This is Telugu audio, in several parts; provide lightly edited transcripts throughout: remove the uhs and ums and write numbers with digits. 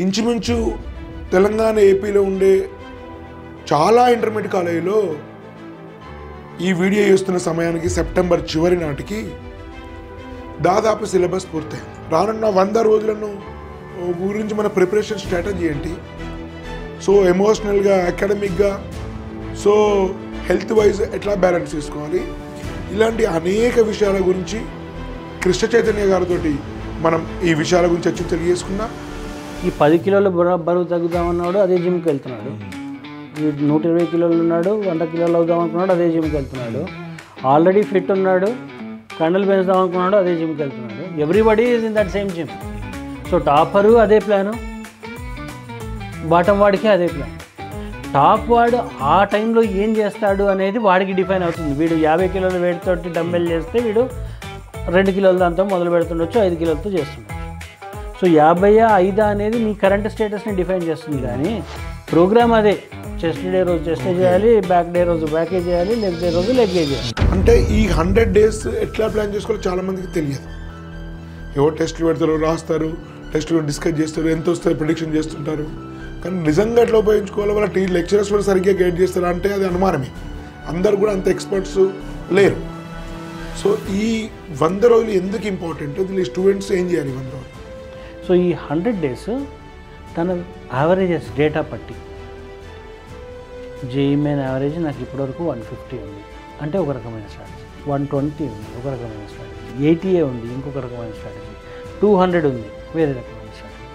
ఇంచుమించు తెలంగాణ ఏపీలో ఉండే చాలా ఇంటర్మీడియట్ కాలేజీలో ఈ వీడియో చేస్తున్న సమయానికి సెప్టెంబర్ చివరి నాటికి దాదాపు సిలబస్ పూర్తయింది. రానున్న 100 రోజులను గురించి మన ప్రిపరేషన్ స్ట్రాటజీ ఏంటి, సో ఎమోషనల్గా, అకాడమిక్గా, సో హెల్త్ వైజ్ ఎట్లా బ్యాలెన్స్ చేసుకోవాలి, ఇలాంటి అనేక విషయాల గురించి కృష్ణ చైతన్య గారితో మనం ఈ విషయాల గురించి తెలియజేసుకున్నాం. ఈ 10 కిలోల బరువు తగ్గుదామన్నాడు, అదే జిమ్కి వెళ్తున్నాడు. ఈ 120 కిలోలు ఉన్నాడు, 100 కిలోలు అవుదాం అనుకున్నాడు, అదే జిమ్కి వెళ్తున్నాడు. ఆల్రెడీ ఫిట్ ఉన్నాడు, కండలు పెంచుదాం అనుకున్నాడు, అదే జిమ్కి వెళ్తున్నాడు. Everybody is in that same gym. So topper అదే ప్లాను, బాటం వాడికి అదే ప్లాన్. టాప్ వాడు ఆ టైంలో ఏం చేస్తాడు అనేది వాడికి డిఫైన్ అవుతుంది. వీడు 50 కిలోల వెయిట్ తోటి డంబెల్ చేస్తే వీడు 2 కిలోల దాంతో మొదలు పెడుతుండొచ్చు, 5 కిలోలతో చేస్తుండొచ్చు. సో 50 అనేది నీ కరెంట్ స్టేటస్ని డిఫైన్ చేస్తుంది. కానీ ప్రోగ్రామ్ అదే, చెస్ట్ డే రోజు చెస్ట్ చేయాలి, బ్యాక్ డే రోజు బ్యాకే చేయాలి, లెగ్ డే రోజు లెగ్ చేయాలి. అంటే ఈ 100 days ఎట్లా ప్లాన్ చేసుకోవాలో చాలామందికి తెలియదు. ఎవరు టెస్టులు పెడతారు, రాస్తారు, టెస్టులు డిస్కస్ చేస్తారు, ఎంత వస్తారో ప్రిడిక్షన్ చేస్తుంటారు. కానీ నిజంగా ఎట్లా ఉపయోగించుకోవాలో వాళ్ళ లెక్చరర్స్ కూడా సరిగ్గా గైడ్ చేస్తారు అంటే అది అనుమానమే. అందరు కూడా అంత ఎక్స్పర్ట్స్ లేరు. సో ఈ 100 రోజులు ఎందుకు ఇంపార్టెంట్, దీని స్టూడెంట్స్ ఏం చేయాలి 100 రోజులు? సో ఈ 100 days తన యావరేజెస్ డేటా పట్టి, జేఈ మెయిన్ యావరేజ్ నాకు ఇప్పటివరకు 150 ఉంది అంటే ఒక రకమైన స్ట్రాటజీ, 120 ఉంది ఒక రకమైన స్ట్రాటజీ, 80 ఉంది ఇంకొక రకమైన స్ట్రాటజీ, 200 ఉంది వేరే రకమైన స్ట్రాటజీ.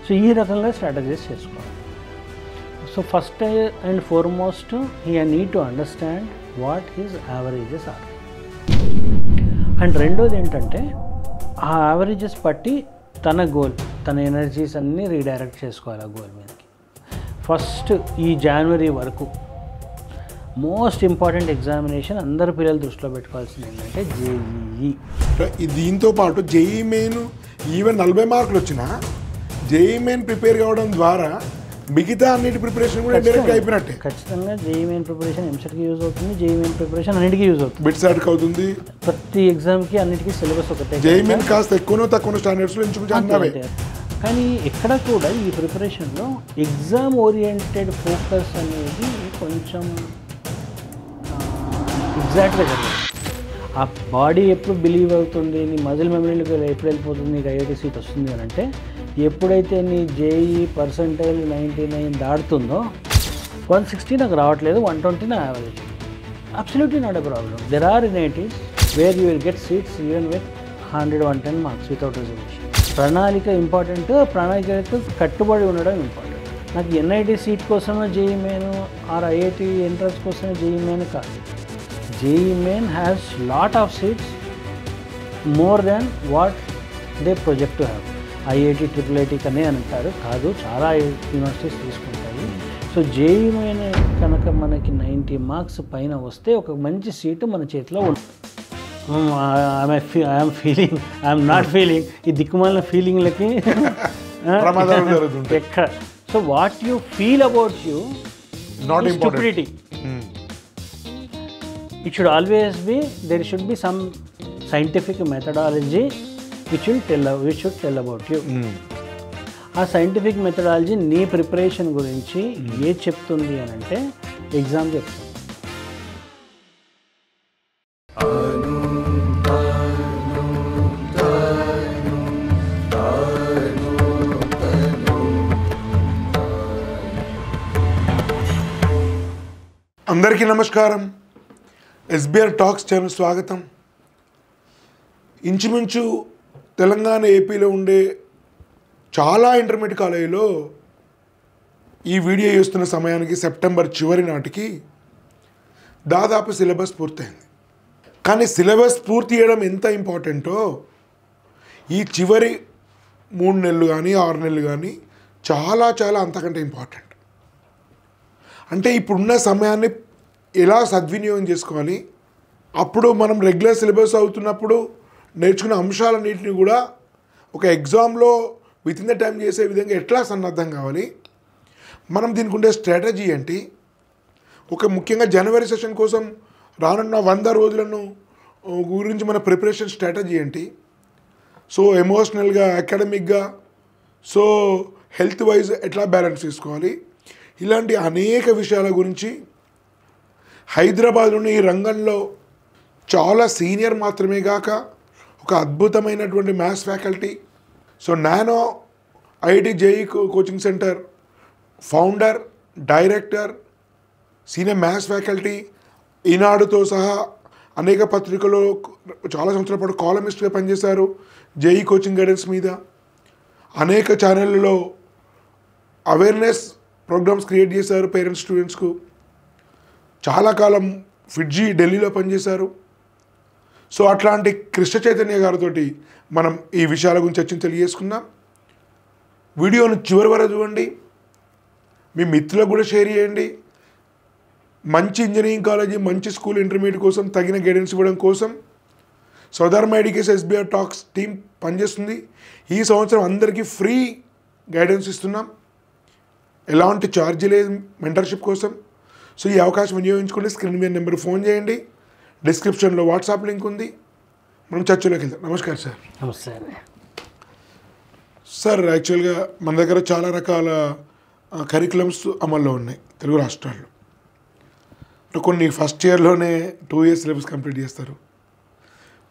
సో ఈ రకంగా స్ట్రాటజీస్ చేసుకోవాలి. So first and foremost he need to understand what his averages are. And రెండోది ఏంటంటే ఆ యావరేజెస్ పట్టి తన గోల్, తన ఎనర్జీస్ అన్నీ రీడైరెక్ట్ చేసుకోవాలి ఆ గోల్ మీదకి. ఫస్ట్ ఈ జనవరి వరకు మోస్ట్ ఇంపార్టెంట్ ఎగ్జామినేషన్ అందరు పిల్లలు దృష్టిలో పెట్టుకోవాల్సింది ఏంటంటే జేఈఈ. దీంతో పాటు జేఈ మెయిన్ ఈవెన్ 40 మార్కులు వచ్చినా జేఈ మెయిన్ ప్రిపేర్ కావడం ద్వారా మిగతా అన్నిటి ప్రిపరేషన్ కూడా డైరెక్ట్ అయిపోయినట్టే. ఖచ్చితంగా జేఈ మెయిన్ ప్రిపరేషన్ ఎంసెట్కి యూజ్ అవుతుంది, జేఈ మెయిన్ ప్రిపరేషన్ అన్నిటికీ యూజ్ అవుతుంది, బిట్స్ యాడ్కి అవుతుంది. ప్రతి ఎగ్జామ్కి అన్నిటికీ సిలబస్ ఒకటే. జేఈ మెయిన్ కాస్త ఎక్కువనో తక్కువ స్టాండర్డ్స్లో ఎంచుకుంటే, కానీ ఎక్కడ కూడా ఈ ప్రిపరేషన్లో ఎగ్జామ్ ఓరియంటెడ్ ఫోకస్ అనేది కొంచెం ఎగ్జాక్ట్గా జరగదు. ఆ బాడీ ఎప్పుడు బిలీవ్ అవుతుంది, నీ మజిల్ మెమరీలోకి ఎప్పుడు వెళ్ళిపోతుంది, నీకు ఐఐటీ సీట్ వస్తుంది అని అంటే ఎప్పుడైతే నీ జేఈ పర్సంటైల్ 99 దాటుతుందో, 160 నాకు రావట్లేదు, 120 నా average, absolutely not a problem. There are NITs where you will get seats even with 100-110 marks without reservation. ప్రణాళిక ఇంపార్టెంట్, ప్రణాళికకు కట్టుబడి ఉండడం ఇంపార్టెంట్. నాకు ఎన్ఐటీ సీట్ కోసమే JEE main or IIT entrance కోసమే జేఈ మెయిన్ కాదు. JEE main has lot of seats more than what they project to have. IIT IIIT కనే అంటారు, కాదు, చాలా యూనివర్సిటీస్ తీసుకుంటాయి. సో జేఈ మెయిన్ కనుక మనకి 90 మార్క్స్ పైన వస్తే ఒక మంచి సీటు మన చేతిలో ఉంటుంది. I'm feeling, I'm not feeling, ఈ దిక్కుమాలిన ఫీలింగ్లకి ఎక్కడ. So what you feel about you not stupidity. It should always be, there should be some scientific methodology which should tell about you. ఆ సైంటిఫిక్ మెథడాలజీ నీ ప్రిపరేషన్ గురించి ఏ చెప్తుంది అని అంటే ఎగ్జామ్ చెప్తుంది. అందరికీ నమస్కారం, ఎస్బిఆర్ టాక్స్ ఛానల్ స్వాగతం. ఇంచుమించు తెలంగాణ ఏపీలో ఉండే చాలా ఇంటర్మీడియట్ కాలేజీలో ఈ వీడియో చేస్తున్న సమయానికి సెప్టెంబర్ చివరి నాటికి దాదాపు సిలబస్ పూర్తయింది. కానీ సిలబస్ పూర్తి చేయడం ఎంత ఇంపార్టెంటో ఈ చివరి 3 నెలలు కానీ 6 నెలలు కానీ చాలా చాలా అంతకంటే ఇంపార్టెంట్. అంటే ఇప్పుడున్న సమయాన్ని ఎలా సద్వినియోగం చేసుకోవాలి, అప్పుడు మనం రెగ్యులర్ సిలబస్ అవుతున్నప్పుడు నేర్చుకున్న అంశాలన్నింటినీ కూడా ఒక ఎగ్జామ్లో విత్ ఇన్ ద టైం చేసే విధంగా ఎట్లా సన్నద్ధం కావాలి, మనం దీనికి ఉండే స్ట్రాటజీ ఏంటి, ఒక ముఖ్యంగా జనవరి సెషన్ కోసం రానున్న 100 రోజులను గురించి మన ప్రిపరేషన్ స్ట్రాటజీ ఏంటి, సో ఎమోషనల్గా, అకాడమిక్గా, సో హెల్త్ వైజ్ ఎట్లా బ్యాలెన్స్ చేసుకోవాలి, ఇలాంటి అనేక విషయాల గురించి హైదరాబాద్లోని ఈ రంగంలో చాలా సీనియర్ మాత్రమే కాక ఒక అద్భుతమైనటువంటి maths faculty, so Nano IIT JEE coaching centre founder, director, senior maths faculty, ఈనాడుతో సహా అనేక పత్రికల్లో చాలా సంవత్సరాల పాటు కాలమిస్ట్గా పనిచేశారు. జేఈ కోచింగ్ గైడెన్స్ మీద అనేక ఛానళ్ళలో అవేర్నెస్ ప్రోగ్రామ్స్ క్రియేట్ చేశారు పేరెంట్స్ స్టూడెంట్స్కు. చాలా కాలం ఫిడ్జీ ఢిల్లీలో పనిచేశారు. సో అట్లాంటి కృష్ణ చైతన్య గారితో మనం ఈ విషయాల గురించి చర్చను తెలియజేసుకుందాం. వీడియోను చివరి వరకు చూడండి, మీ మిత్రులకు కూడా షేర్ చేయండి. మంచి ఇంజనీరింగ్ కాలేజీ, మంచి స్కూల్, ఇంటర్మీడియట్ కోసం తగిన గైడెన్స్ ఇవ్వడం కోసం స్వధర్మ ఎడ్యుకేషన్ ఎస్బీఆర్ టాక్స్ టీం పనిచేస్తుంది. ఈ సంవత్సరం అందరికీ ఫ్రీ గైడెన్స్ ఇస్తున్నాం, ఎలాంటి ఛార్జీ లేదు మెంటర్షిప్ కోసం. సో ఈ అవకాశం వినియోగించుకోండి. స్క్రీన్ మీద నెంబర్ ఫోన్ చేయండి, డిస్క్రిప్షన్లో వాట్సాప్ లింక్ ఉంది. మనం చర్చలోకి వెళ్దాం. నమస్కారం సార్. నమస్తే సార్, యాక్చువల్గా మన దగ్గర చాలా రకాల కరికులమ్స్ అమల్లో ఉన్నాయి తెలుగు రాష్ట్రాల్లో. కొన్ని ఫస్ట్ ఇయర్లోనే 2 years సిలబస్ కంప్లీట్ చేస్తారు,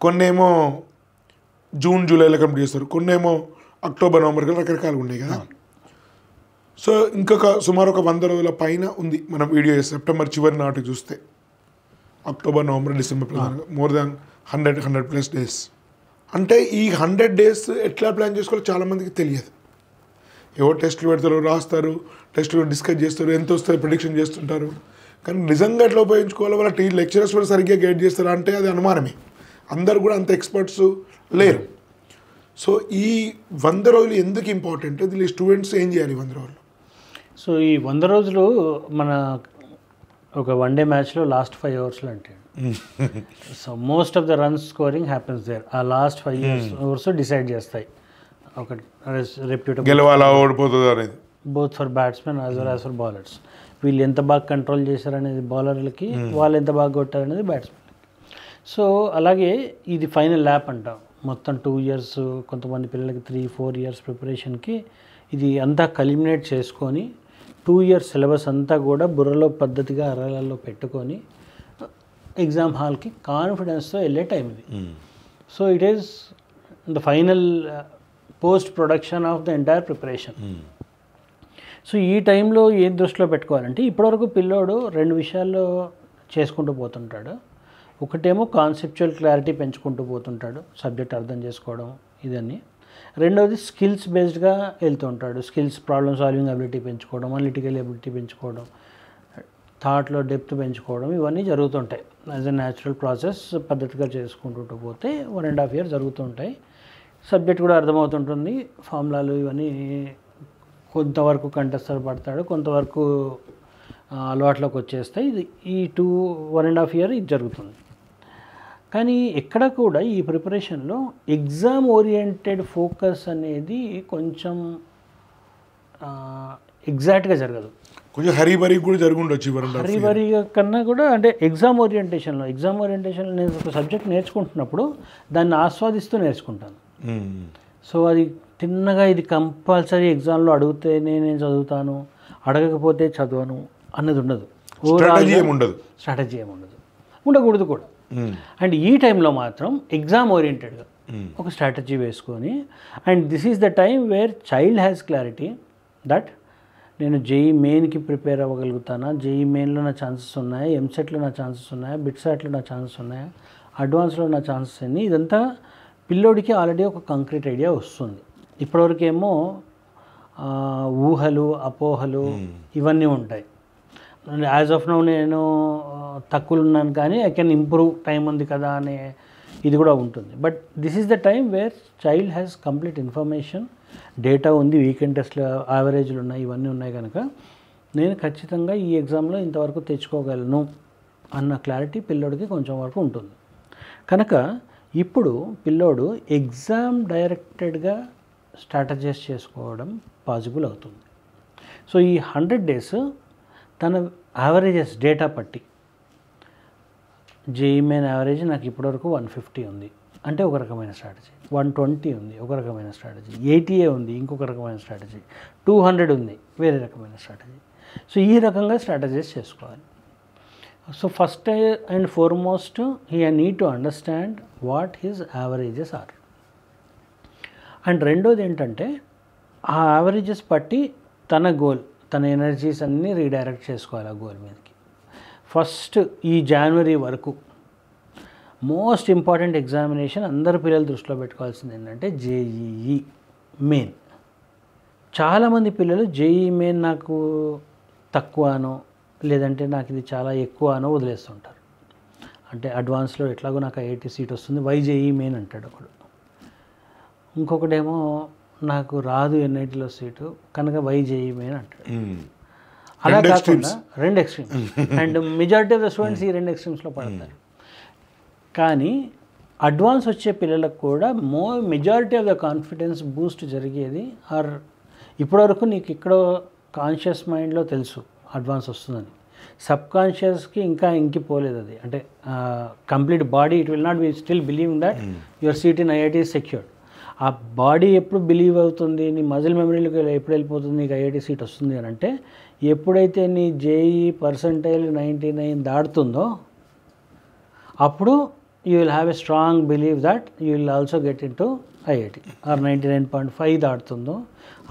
కొన్ని ఏమో జూన్ జూలైలో కంప్లీట్ చేస్తారు, కొన్ని ఏమో అక్టోబర్ నవంబర్ కల్లా రకరకాలుగా ఉన్నాయి కదా. సో ఇంకొక సుమారు ఒక 100 రోజుల పైన ఉంది మనం వీడియో సెప్టెంబర్ చివరి నాటికి చూస్తే. October, November, December more than 100+ days. అంటే ఈ 100 days ఎట్లా ప్లాన్ చేసుకోవాలో చాలామందికి తెలియదు. ఏవో టెస్టులు పెడతారు, రాస్తారు, టెస్టులు డిస్కస్ చేస్తారు, ఎంత వస్తారో ప్రిడిక్షన్ చేస్తుంటారు. కానీ నిజంగా ఎట్లా ఉపయోగించుకోవాలో వాళ్ళ లెక్చరర్స్ కూడా సరిగ్గా గైడ్ చేస్తారా అంటే అది అనుమానమే. అందరు కూడా అంత ఎక్స్పర్ట్స్ లేరు. సో ఈ 100 రోజులు ఎందుకు ఇంపార్టెంట్, దీని స్టూడెంట్స్ ఏం చేయాలి 100 రోజులు? సో ఈ 100 రోజులు మన ఒక వన్డే మ్యాచ్లో లాస్ట్ 5 hours అంటే so most of the runs scoring happens there. ఆ లాస్ట్ 5 hours డిసైడ్ చేస్తాయి ఒక రెప్యూటబుల్ గెలవాలా ఓడిపోతుంది అనేది, both for batsmen as well as for bowlers. వీళ్ళు ఎంత బాగా కంట్రోల్ చేశారనేది బౌలర్లకి, వాళ్ళు ఎంత బాగా కొట్టారనేది బ్యాట్స్మెన్కి. సో అలాగే ఇది ఫైనల్ ల్యాప్ అంటాం. మొత్తం 2 years, కొంతమంది పిల్లలకి 3-4 years ప్రిపరేషన్కి ఇది అంతా కల్మినేట్ చేసుకొని 2 years సిలబస్ అంతా కూడా బుర్రలో పద్ధతిగా అరలలో పెట్టుకొని ఎగ్జామ్ హాల్కి కాన్ఫిడెన్స్తో వెళ్ళే టైం ఇది. So it is the final post production of the entire preparation. So ఈ టైంలో ఏం దృష్టిలో పెట్టుకోవాలంటే, ఇప్పటివరకు పిల్లోడు 2 విషయాల్లో చేసుకుంటూ పోతుంటాడు. ఒకటేమో కాన్సెప్చువల్ క్లారిటీ పెంచుకుంటూ పోతుంటాడు, సబ్జెక్ట్ అర్థం చేసుకోవడం ఇదన్నీ. రెండవది స్కిల్స్ బేస్డ్గా వెళ్తూ ఉంటాడు. స్కిల్స్, ప్రాబ్లమ్ సాల్వింగ్ అబిలిటీ పెంచుకోవడం, అనలిటికల్ అబిలిటీ పెంచుకోవడం, థాట్లో డెప్త్ పెంచుకోవడం, ఇవన్నీ జరుగుతుంటాయి. యాజ్ ఎ న్యాచురల్ ప్రాసెస్ పద్ధతిగా చేసుకుంటూ పోతే 1.5 years జరుగుతుంటాయి. సబ్జెక్ట్ కూడా అర్థమవుతుంటుంది, ఫార్ములాలు ఇవన్నీ కొంతవరకు కంఠస్థ పడతాడు, కొంతవరకు అలవాట్లోకి వచ్చేస్తాయి. ఇది ఈ 1.5 years ఇది జరుగుతుంది. కానీ ఎక్కడ కూడా ఈ ప్రిపరేషన్లో ఎగ్జామ్ ఓరియంటెడ్ ఫోకస్ అనేది కొంచెం ఎగ్జాక్ట్గా జరగదు. కొంచెం హరీబరీ కూడా జరుగుండొచ్చు. హరీబరీ కన్నా కూడా అంటే ఎగ్జామ్ ఓరియంటేషన్లో నేను ఒక సబ్జెక్ట్ నేర్చుకుంటున్నప్పుడు దాన్ని ఆస్వాదిస్తూ నేర్చుకుంటాను. సో అది తిన్నగా ఇది కంపల్సరీ ఎగ్జామ్లో అడిగితేనే నేను చదువుతాను, అడగకపోతే చదవను అన్నది ఉండదు. స్ట్రాటజీ ఏముండదు, ఉండకూడదు కూడా. అండ్ ఈ టైంలో మాత్రం ఎగ్జామ్ ఓరియంటెడ్గా ఒక స్ట్రాటజీ వేసుకొని, and this is the time where child has clarity that నేను జేఈ మెయిన్కి ప్రిపేర్ అవ్వగలుగుతానా, జేఈ మెయిన్లో నా ఛాన్సెస్ ఉన్నాయా, ఎంసెట్లో నా ఛాన్సెస్ ఉన్నాయా, బిట్సాట్లో నా ఛాన్సెస్ ఉన్నాయా, అడ్వాన్స్లో నా ఛాన్సెస్ అన్నీ. ఇదంతా పిల్లోడికి ఆల్రెడీ ఒక కంక్రీట్ ఐడియా వస్తుంది. ఇప్పటివరకేమో ఊహలు, అపోహలు ఇవన్నీ ఉంటాయి. యాజ్ ఆఫ్ నౌ నేను తక్కువ ఉన్నాను కానీ ఐ కెన్ ఇంప్రూవ్, టైం ఉంది కదా అనే ఇది కూడా ఉంటుంది. But this is the time where child has complete information, data ఉంది, వీకెండ్ టెస్ట్లు యావరేజ్లు ఉన్నాయి, ఇవన్నీ ఉన్నాయి కనుక నేను ఖచ్చితంగా ఈ ఎగ్జామ్లో ఇంతవరకు తెచ్చుకోగలను అన్న క్లారిటీ పిల్లోడికి కొంచెం వరకు ఉంటుంది. కనుక ఇప్పుడు పిల్లోడు ఎగ్జామ్ డైరెక్టెడ్గా స్ట్రాటజైజ్ చేసుకోవడం పాసిబుల్ అవుతుంది. సో ఈ 100 days తన యావరేజెస్ డేటా పట్టి, జేఈ మెయిన్ యావరేజ్ నాకు ఇప్పటివరకు 150 ఉంది అంటే ఒక రకమైన స్ట్రాటజీ. 120 ఉంది ఒక రకమైన స్ట్రాటజీ, 80 ఉంది ఇంకొక రకమైన స్ట్రాటజీ, 200 ఉంది వేరే రకమైన స్ట్రాటజీ. సో ఈ రకంగా స్ట్రాటజీస్ చేసుకోవాలి. So first and foremost he need to understand what his averages are. And రెండోది ఏంటంటే ఆ యావరేజెస్ బట్టి తన గోల్, తన ఎనర్జీస్ అన్నీ రీడైరెక్ట్ చేసుకోవాలి ఆ గోల్ మీదకి. ఫస్ట్ ఈ జనవరి వరకు మోస్ట్ ఇంపార్టెంట్ ఎగ్జామినేషన్ అందరు పిల్లలు దృష్టిలో పెట్టుకోవాల్సింది ఏంటంటే జేఈఈ మెయిన్. చాలామంది పిల్లలు జేఈఈ మెయిన్ నాకు తక్కువ అనో లేదంటే నాకు ఇది చాలా ఎక్కువ అనో వదిలేస్తుంటారు. అంటే అడ్వాన్స్లో ఎట్లాగో నాకు ఐఐటి సీట్ వస్తుంది, వైజేఈ మెయిన్ అంటాడు ఒకడు. ఇంకొకడేమో నాకు రాదు ఎన్ఐటీలో సీటు కనుక వైజేఈ మెయిన్ అంటాడు. అలా కాకుండా రెండు extremes. And majority of the students ఈ రెండు ఎక్స్ట్రీమ్స్లో పడతారు. కానీ అడ్వాన్స్ వచ్చే పిల్లలకు కూడా majority of the confidence Boost జరిగేది ఆర్ ఇప్పటివరకు నీకు ఇక్కడ కాన్షియస్ మైండ్లో తెలుసు అడ్వాన్స్ వస్తుందని, సబ్ కాన్షియస్కి ఇంకా ఇంకిపోలేదు అది. అంటే complete body it will not be still believing that your seat in IIT is secured. ఆ బాడీ ఎప్పుడు బిలీవ్ అవుతుంది, నీ మజిల్ మెమరీలోకి ఎప్పుడు వెళ్ళిపోతుంది నీకు ఐఐటీ సీట్ వస్తుంది అని అంటే ఎప్పుడైతే నీ జేఈ పర్సంటైల్ 99 దాటుతుందో అప్పుడు you will have a strong believe that you will also get in to IIT. Or 99.5 దాటుతుందో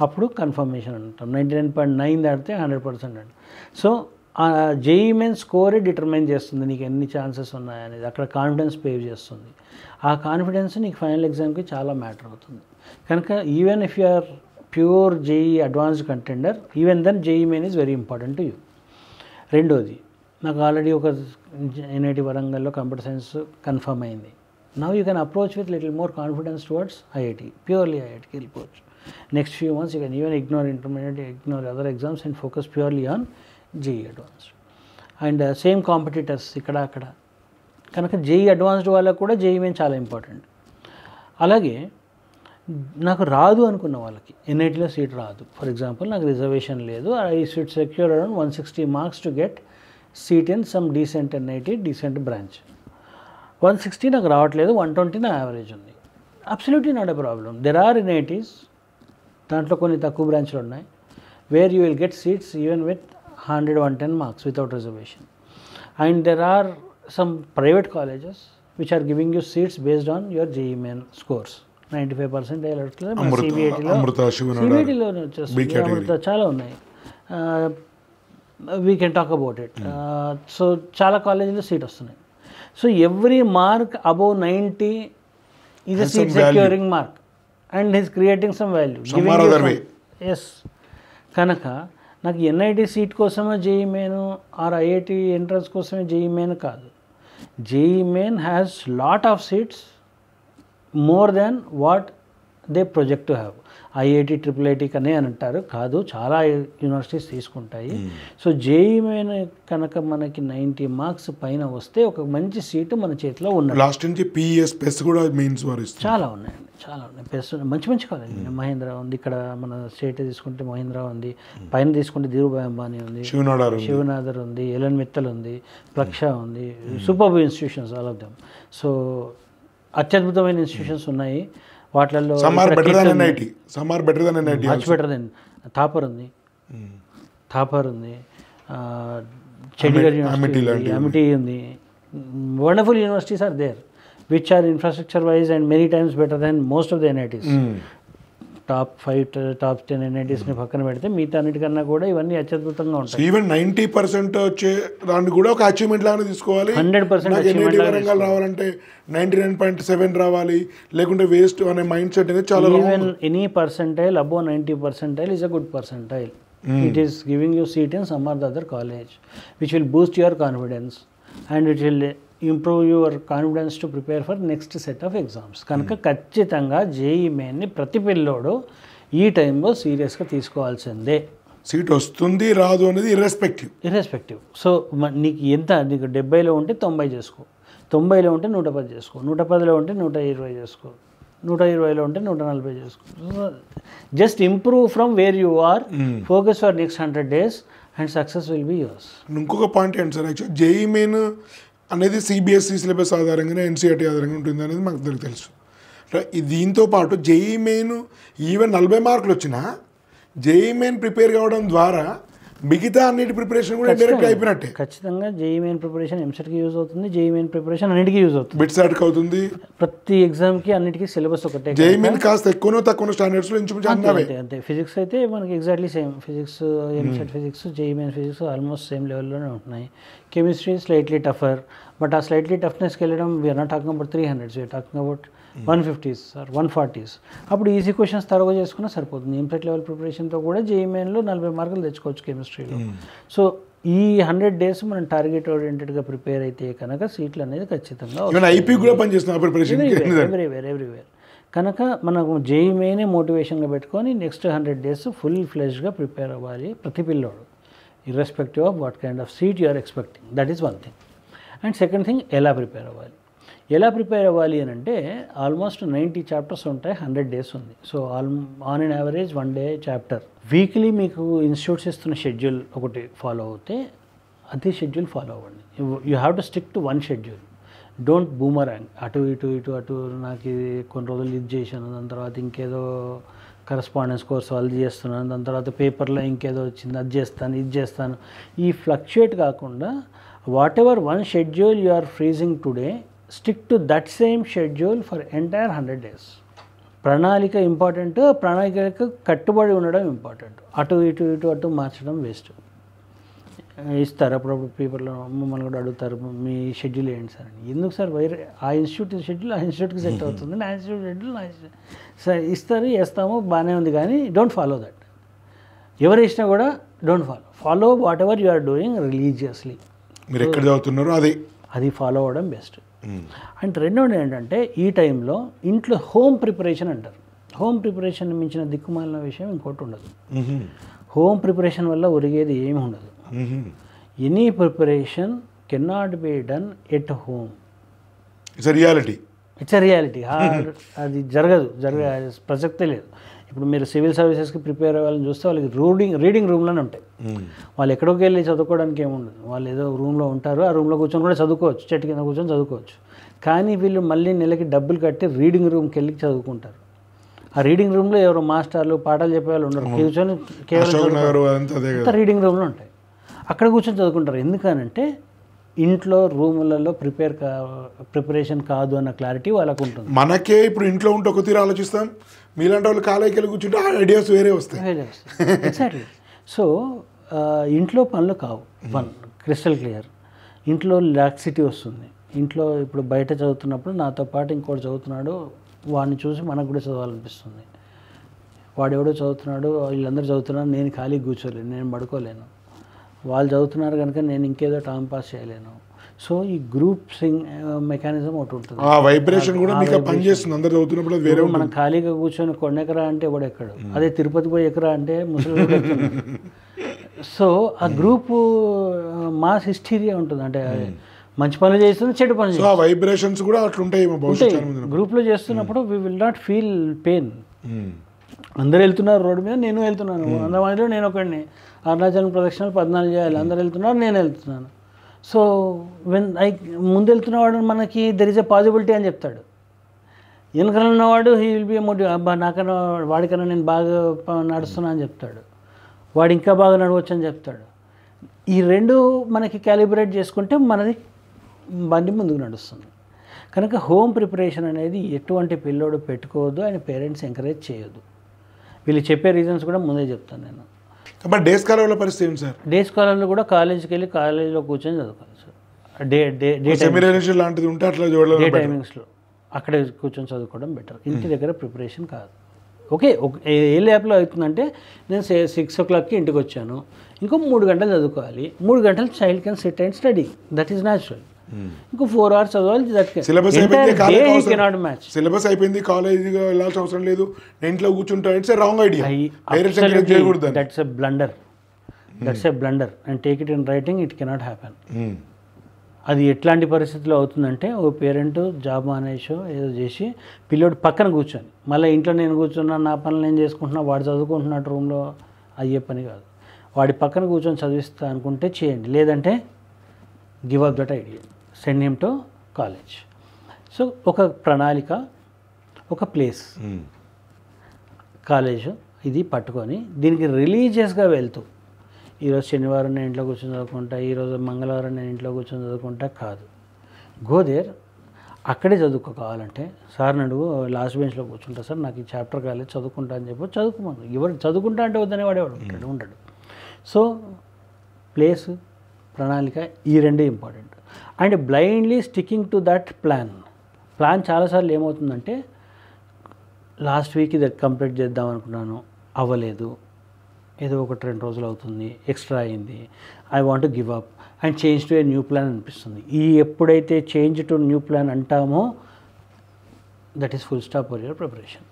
అప్పుడు కన్ఫర్మేషన్ అంటాం. 99.9 దాటితే 100% అండి. సో ఆ జేఈ మెయిన్ స్కోరే డిటర్మైన్ చేస్తుంది నీకు ఎన్ని ఛాన్సెస్ ఉన్నాయనేది. అక్కడ కాన్ఫిడెన్స్ పేవ్ చేస్తుంది. ఆ కాన్ఫిడెన్స్ నీకు ఫైనల్ ఎగ్జామ్కి చాలా మ్యాటర్ అవుతుంది. కనుక even if you are pure JEE advanced contender, even then JEE main is very important to you. రెండోది, నాకు ఆల్రెడీ ఒక ఎన్ఐటి వరంగల్లో కంప్యూటర్ సైన్స్ కన్ఫర్మ్ అయింది. Now you can approach with little more confidence towards IIT, purely ఐఐటికి వెళ్ళిపోవచ్చు. Next few months you can even ignore intermediate, ignore other exams and focus purely on JEE advanced. And same competitors ఇక్కడ అక్కడ. కనుక జేఈ అడ్వాన్స్డ్ వాళ్ళకు కూడా జేఈ మెయిన్ చాలా ఇంపార్టెంట్. అలాగే నాకు రాదు అనుకున్న వాళ్ళకి ఎన్ఐటీలో సీట్ రాదు, ఫర్ ఎగ్జాంపుల్ నాకు రిజర్వేషన్ లేదు, I should secure around 160 marks to get seat in some decent NIT, decent branch. 160 నాకు రావట్లేదు, 120 నా యావరేజ్ ఉంది. Absolutely not a problem. There are NITs, దాంట్లో కొన్ని తక్కువ బ్రాంచ్లు ఉన్నాయి, where you will get seats even with 100-110 marks without reservation. And there are some private colleges which are giving you seats based on your JEE main scores. 95% సిబిఐటీలో వచ్చేస్తుంది, అమృత చాలా ఉన్నాయి. We can talk about it. So చాలా కాలేజీలో సీట్ వస్తున్నాయి. So every mark above 90 is a seat securing mark and is creating some value. Yes. కనుక నాకు ఎన్ఐటి సీట్ కోసమే JEE main or IIT entrance కోసమే జేఈ మెయిన్ కాదు. JEE main has lot of seats more than what they project to have. IIT triple కనే అని అంటారు, కాదు చాలా యూనివర్సిటీస్ తీసుకుంటాయి. సో జేఈ మెయిన్ కనుక మనకి 90 మార్క్స్ పైన వస్తే ఒక మంచి సీటు మన చేతిలో ఉన్నది. లాస్ట్ నుంచి పిఎస్ పెస్ కూడా మెయిన్స్ చాలా ఉన్నాయండి, చాలా ఉన్నాయి. పెస్ మంచి మంచి కాలేజ్. మహేంద్ర ఉంది, ఇక్కడ మన స్టేట్ తీసుకుంటే మహేంద్ర ఉంది, పైన తీసుకుంటే ధీరుభాయ్ అంబానీ ఉంది, శివనాథర్ ఉంది, ఎలన్ మిత్తల్ ఉంది, ప్లక్ష ఉంది. Super institutions all of them. So అత్యద్భుతమైన ఇన్స్టిట్యూషన్స్ ఉన్నాయి. వాటిల్లో మచ్ బెటర్ దెన్ థాపర్ ఉంది, చండీగఢ్ యూనివర్సిటీ, అమిటీ ఉంది. Wonderful universities are there which are infrastructure wise and many times better than most of the NITs. Top 5 top 10 ఎన్ఐటీస్ని పక్కన పెడితే మిగతా అన్నిటికన్నా కూడా ఇవన్నీ అత్యద్భుతంగా ఉంటాయి. ఈవెన్ 90% వచ్చే దాన్ని కూడా ఒక అచీవ్మెంట్ లాగా తీసుకోవాలి. 100% రావాలంటే 99.7 రావాలి, లేకుంటే వేస్ట్ అనే మైండ్ సెట్ అనేది చాలా. Even any percentile above 90% is a good percentile. It is giving you seat in some or the other college which will boost your confidence and it will improve your confidence to prepare for next set of exams. కనుక ఖచ్చితంగా జేఈ మెయిన్ని ప్రతి పిల్లోడు ఈ టైంలో సీరియస్గా తీసుకోవాల్సిందే. సీట్ వస్తుంది రాదు అనేది ఇర్రెస్పెక్టివ్. సో నీకు ఎంత, నీకు 70లో ఉంటే 90 చేసుకో, 90లో ఉంటే 110 చేసుకో, 110లో ఉంటే 120 చేసుకో, 120లో ఉంటే 140 చేసుకో. Just improve from where you are, focus for next 100 days and success will be yours. ఇంకొక పాయింట్ ఏంటి సార్, యాక్చువల్ జేఈ మెయిన్ అనేది సిబిఎస్ఈ సిలబస్ ఆధారంగానే ఎన్సీఆర్టీ ఆధారంగా ఉంటుంది అనేది మాకు తెలుసు. దీంతో పాటు జేఈ మెయిన్ ఈవెన్ 40 మార్కులు వచ్చినా జేఈ మెయిన్ ప్రిపేర్ కావడం ద్వారా మిగతా అన్నిటి ప్రిపరేషన్ కూడా డైరెక్ట్ అయిపోయినట్టే. ఖచ్చితంగా జేఈ మెయిన్ ప్రిపరేషన్ ఎంసెట్కి యూజ్ అవుతుంది, జేఈ మెయిన్ ప్రిపరేషన్ అన్నిటికీ యూజ్ అవుతుంది, బిట్సాట్కి అవుతుంది. ప్రతి ఎగ్జామ్కి అన్నిటికీ సిలబస్ ఒకటే. జేఈ మెయిన్ కాస్త ఎక్కువనో తక్కువ స్టాండర్డ్స్లో ఇంచుమించు అన్నవే. అంతే. ఫిజిక్స్ అయితే మనకి exactly same, physics EAMCET physics JEE main physics almost same లెవెల్లోనే ఉంటున్నాయి. కెమిస్ట్రీ స్లైట్లీ టఫర్, బట్ ఆ స్లైట్లీ టఫ్నెస్కి వెళ్ళడం we're not talking about 300s, we're talking about 150s or 140s. అప్పుడు ఈజీ క్వశ్చన్స్ తరగా చేసుకున్నా సరిపోతుంది. ఎంసెట్ లెవెల్ ప్రిపరేషన్తో కూడా జేఈ మెయిన్లో 40 మార్కులు తెచ్చుకోవచ్చు కెమిస్ట్రీలో. సో ఈ 100 days మనం టార్గెట్ ఓరియంటెడ్గా ప్రిపేర్ అయితే కనుక సీట్లు అనేది ఖచ్చితంగా ఎవ్రీవేర్. కనుక మనకు జేఈ మెయినే మోటివేషన్గా పెట్టుకొని నెక్స్ట్ 100 days ఫుల్ ఫ్లెజ్గా ప్రిపేర్ అవ్వాలి ప్రతి పిల్లోడు, irrespective of what kind of seat you are expecting. That is one thing. And second thing, ఎలా ప్రిపేర్ అవ్వాలి అని అంటే ఆల్మోస్ట్ 90 chapters ఉంటాయి, 100 days ఉంది. So on and average 1 day chapter. Weekly మీకు ఇన్స్టిట్యూట్స్ ఇస్తున్న షెడ్యూల్ ఒకటి ఫాలో అవుతే అదే షెడ్యూల్ ఫాలో అవ్వండి. You have to stick to one schedule. Don't boomerang, అటు నాకు ఇది కొన్ని రోజులు ఇది చేశాను, దాని తర్వాత ఇంకేదో కరస్పాండెన్స్ కోర్స్ వాళ్ళు చేస్తున్నాను, దాని తర్వాత పేపర్లో ఇంకేదో వచ్చింది అది చేస్తాను ఇది చేస్తాను. ఈ ఫ్లక్చుయేట్ కాకుండా whatever one schedule you are freezing today, stick to that same schedule for entire 100 days. ప్రణాళిక ఇంపార్టెంట్, ప్రణాళికకు కట్టుబడి ఉండడం ఇంపార్టెంట్. అటు మార్చడం వేస్ట్. ఇస్తారు అప్పుడప్పుడు పేపర్లో మమ్మల్ని కూడా అడుగుతారు, మీ షెడ్యూల్ ఏంటి సార్ అని. ఎందుకు సార్ వేరే ఆ ఇన్స్టిట్యూట్ షెడ్యూల్ ఆ ఇన్స్టిట్యూట్కి సెట్ అవుతుంది, నా ఇన్స్టిట్యూట్ షెడ్యూల్ నా సార్ ఇస్తారు, వేస్తాము, బాగానే ఉంది, కానీ డోంట్ ఫాలో దట్. ఎవరు ఇచ్చినా కూడా don't follow whatever you are doing religiously. మీరు ఎక్కడ చదువుతున్నారో అది ఫాలో అవ్వడం బెస్ట్. అండ్ రెండోది ఏంటంటే ఈ టైంలో ఇంట్లో హోమ్ ప్రిపరేషన్ అంటారు. హోమ్ ప్రిపరేషన్ మించిన దిక్కుమాలిన విషయం ఇంకోటి ఉండదు. హోమ్ ప్రిపరేషన్ వల్ల ఒరిగేది ఏమి ఉండదు. Any preparation can not be done at home. It's a reality. అది జరగదు, ప్రసక్తే లేదు. ఇప్పుడు మీరు సివిల్ సర్వీసెస్కి ప్రిపేర్ అవ్వాలని చూస్తే వాళ్ళకి రీడింగ్ రూమ్లోనే ఉంటాయి. వాళ్ళు ఎక్కడికి వెళ్ళి చదువుకోవడానికి ఏముండదు. వాళ్ళు ఏదో రూమ్లో ఉంటారు, ఆ రూమ్లో కూర్చొని కూడా చదువుకోవచ్చు, చెట్టు కింద కూర్చొని చదువుకోవచ్చు. కానీ వీళ్ళు మళ్ళీ నెలకి డబ్బులు కట్టి రీడింగ్ రూమ్కి వెళ్ళి చదువుకుంటారు. ఆ రీడింగ్ రూమ్లో ఎవరో మాస్టర్లు పాఠాలు చెప్పే వాళ్ళు ఉండరు, కూర్చొని కేవలం రీడింగ్ రూమ్లో ఉంటాయి, అక్కడ కూర్చొని చదువుకుంటారు. ఎందుకనంటే ఇంట్లో రూములలో ప్రిపరేషన్ కాదు అన్న క్లారిటీ వాళ్ళకు ఉంటుంది. మనకే ఇప్పుడు ఇంట్లో ఉంటే ఒక తీరు ఆలోచిస్తాం, మీలాంటి వాళ్ళు కాలేజీకి వెళ్ళి కూర్చుంటే ఐడియాస్ వేరే వస్తాయి. ఎగ్జాక్ట్లీ. సో ఇంట్లో పనులు కావు, క్రిస్టల్ క్లియర్. ఇంట్లో లాక్సిటీ వస్తుంది. ఇంట్లో ఇప్పుడు బయట చదువుతున్నప్పుడు నాతో పాటు ఇంకోటి చదువుతున్నాడు, వాడిని చూసి మనకు కూడా చదవాలనిపిస్తుంది. వాడెవడో చదువుతున్నాడు, వీళ్ళందరూ చదువుతున్నారు, నేను ఖాళీ కూర్చోలేను, నేను పడుకోలేను. వాళ్ళు చదువుతున్నారు కనుక నేను ఇంకేదో టైం పాస్ చేయలేను. సో ఈ గ్రూప్ మెకానిజం ఒకటి ఉంటుంది. వైబ్రేషన్ కూడా మీకు పనిచేస్తుంది. అందరూ చదువుతున్నప్పుడు వేరే మనం ఖాళీగా కూర్చొని కొండెకరా అంటే కూడా ఎక్కడు, అదే తిరుపతి పోయి ఎకరా అంటే ముసలి. సో ఆ గ్రూపు మాస్ హిస్టీరియా ఉంటుంది. అంటే మంచి పనులు చేస్తుంది, చెడు పనులు చేస్తుంది, వైబ్రేషన్స్ కూడా అట్లుంటాయి. గ్రూప్లో చేస్తున్నప్పుడు we will not feel pain. అందరు వెళ్తున్నారు రోడ్డు మీద, నేను వెళ్తున్నాను, అందరిలో నేను ఒకడిని. అరుణాచలం ప్రదక్షిణలు 14 చేయాలి, అందరు వెళ్తున్నారు, నేను వెళ్తున్నాను. సో ముందు వెళ్తున్నవాడు మనకి దెర్ ఇస్ ఎ పాసిబిలిటీ అని చెప్తాడు. వెనకాల ఉన్నవాడు he will be a motive, అబ్బా నాకన్నా వాడికన్నా నేను బాగా నడుస్తున్నా అని చెప్తాడు, వాడు ఇంకా బాగా నడవచ్చు అని చెప్తాడు. ఈ రెండు మనకి క్యాలిబ్రేట్ చేసుకుంటే మనది బండి ముందుకు నడుస్తుంది. కనుక హోమ్ ప్రిపరేషన్ అనేది ఎటువంటి పిల్లోడు పెట్టుకోవద్దు, ఆయన పేరెంట్స్ ఎంకరేజ్ చేయొద్దు. వీళ్ళు చెప్పే రీజన్స్ కూడా ముందే చెప్తాను నేను. డే స్కాలర్ల పరిస్థితి ఏంటి సార్? డే స్కాలర్లు కూడా కాలేజీకి వెళ్ళి కాలేజీలో కూర్చొని చదువుకోవాలి సార్. డే టైమింగ్స్లో అక్కడే కూర్చొని చదువుకోవడం బెటర్, ఇంటి దగ్గర ప్రిపరేషన్ కాదు. ఓకే, ఏ ల్యాబ్లో అవుతుందంటే నేను 6 o'clockకి ఇంటికి వచ్చాను, ఇంకో 3 గంటలు చదువుకోవాలి, 3 గంటలు child can SIT and study, that is natural. ఇంకో 4 hours చదవాలి, సిలబస్ అయిపోయింది, కాలేజీగా వెళ్ళాల్సిన అవసరం లేదు, నేను ఇంట్లో కూర్చుంటా. It's wrong idea. That's a blunder and take it in writing, it cannot happen. అది ఎట్లాంటి పరిస్థితిలో అవుతుందంటే, ఓ పేరెంట్ జాబ్ మానేసో ఏదో చేసి పిల్లోడు పక్కన కూర్చొని, మళ్ళీ ఇంట్లో నేను కూర్చున్నా, నా పనులు నేను చేసుకుంటున్నా, వాడు చదువుకుంటున్నట్టు రూమ్లో అయ్యే పని కాదు. వాడి పక్కన కూర్చొని చదివిస్తా అనుకుంటే చేయండి, లేదంటే give up that idea, send him to college. So ఒక ప్రణాళిక, ఒక ప్లేస్, కాలేజు ఇది పట్టుకొని దీనికి రిలీజియస్గా వెళ్తూ ఈరోజు శనివారం నేను ఇంట్లో కూర్చొని చదువుకుంటా, ఈరోజు మంగళవారం నేను ఇంట్లో కూర్చొని చదువుకుంటా కాదు. గోదేర్ అక్కడే చదువుకో, కావాలంటే సార్ని అడుగు, లాస్ట్ బెంచ్లో కూర్చుంటా సార్, నాకు ఈ చాప్టర్ కాలేదు చదువుకుంటా అని చెప్పి చదువుకోమను. ఎవరు చదువుకుంటా అంటే వద్దనే వాడేవాడు ఉంటాడు. సో ప్లేస్, ప్రణాళిక ఈ రెండే important. And blindly sticking to that plan చాలాసార్లు ఏమవుతుందంటే లాస్ట్ వీక్ ఇది కంప్లీట్ చేద్దాం అనుకున్నాను, అవ్వలేదు, ఏదో 1-2 రోజులు అవుతుంది, ఎక్స్ట్రా అయింది, I want to give up and change to a new plan అనిపిస్తుంది. ఎప్పుడైతే చేంజ్ టు న్యూ ప్లాన్ అంటామో that is full stop for your preparation.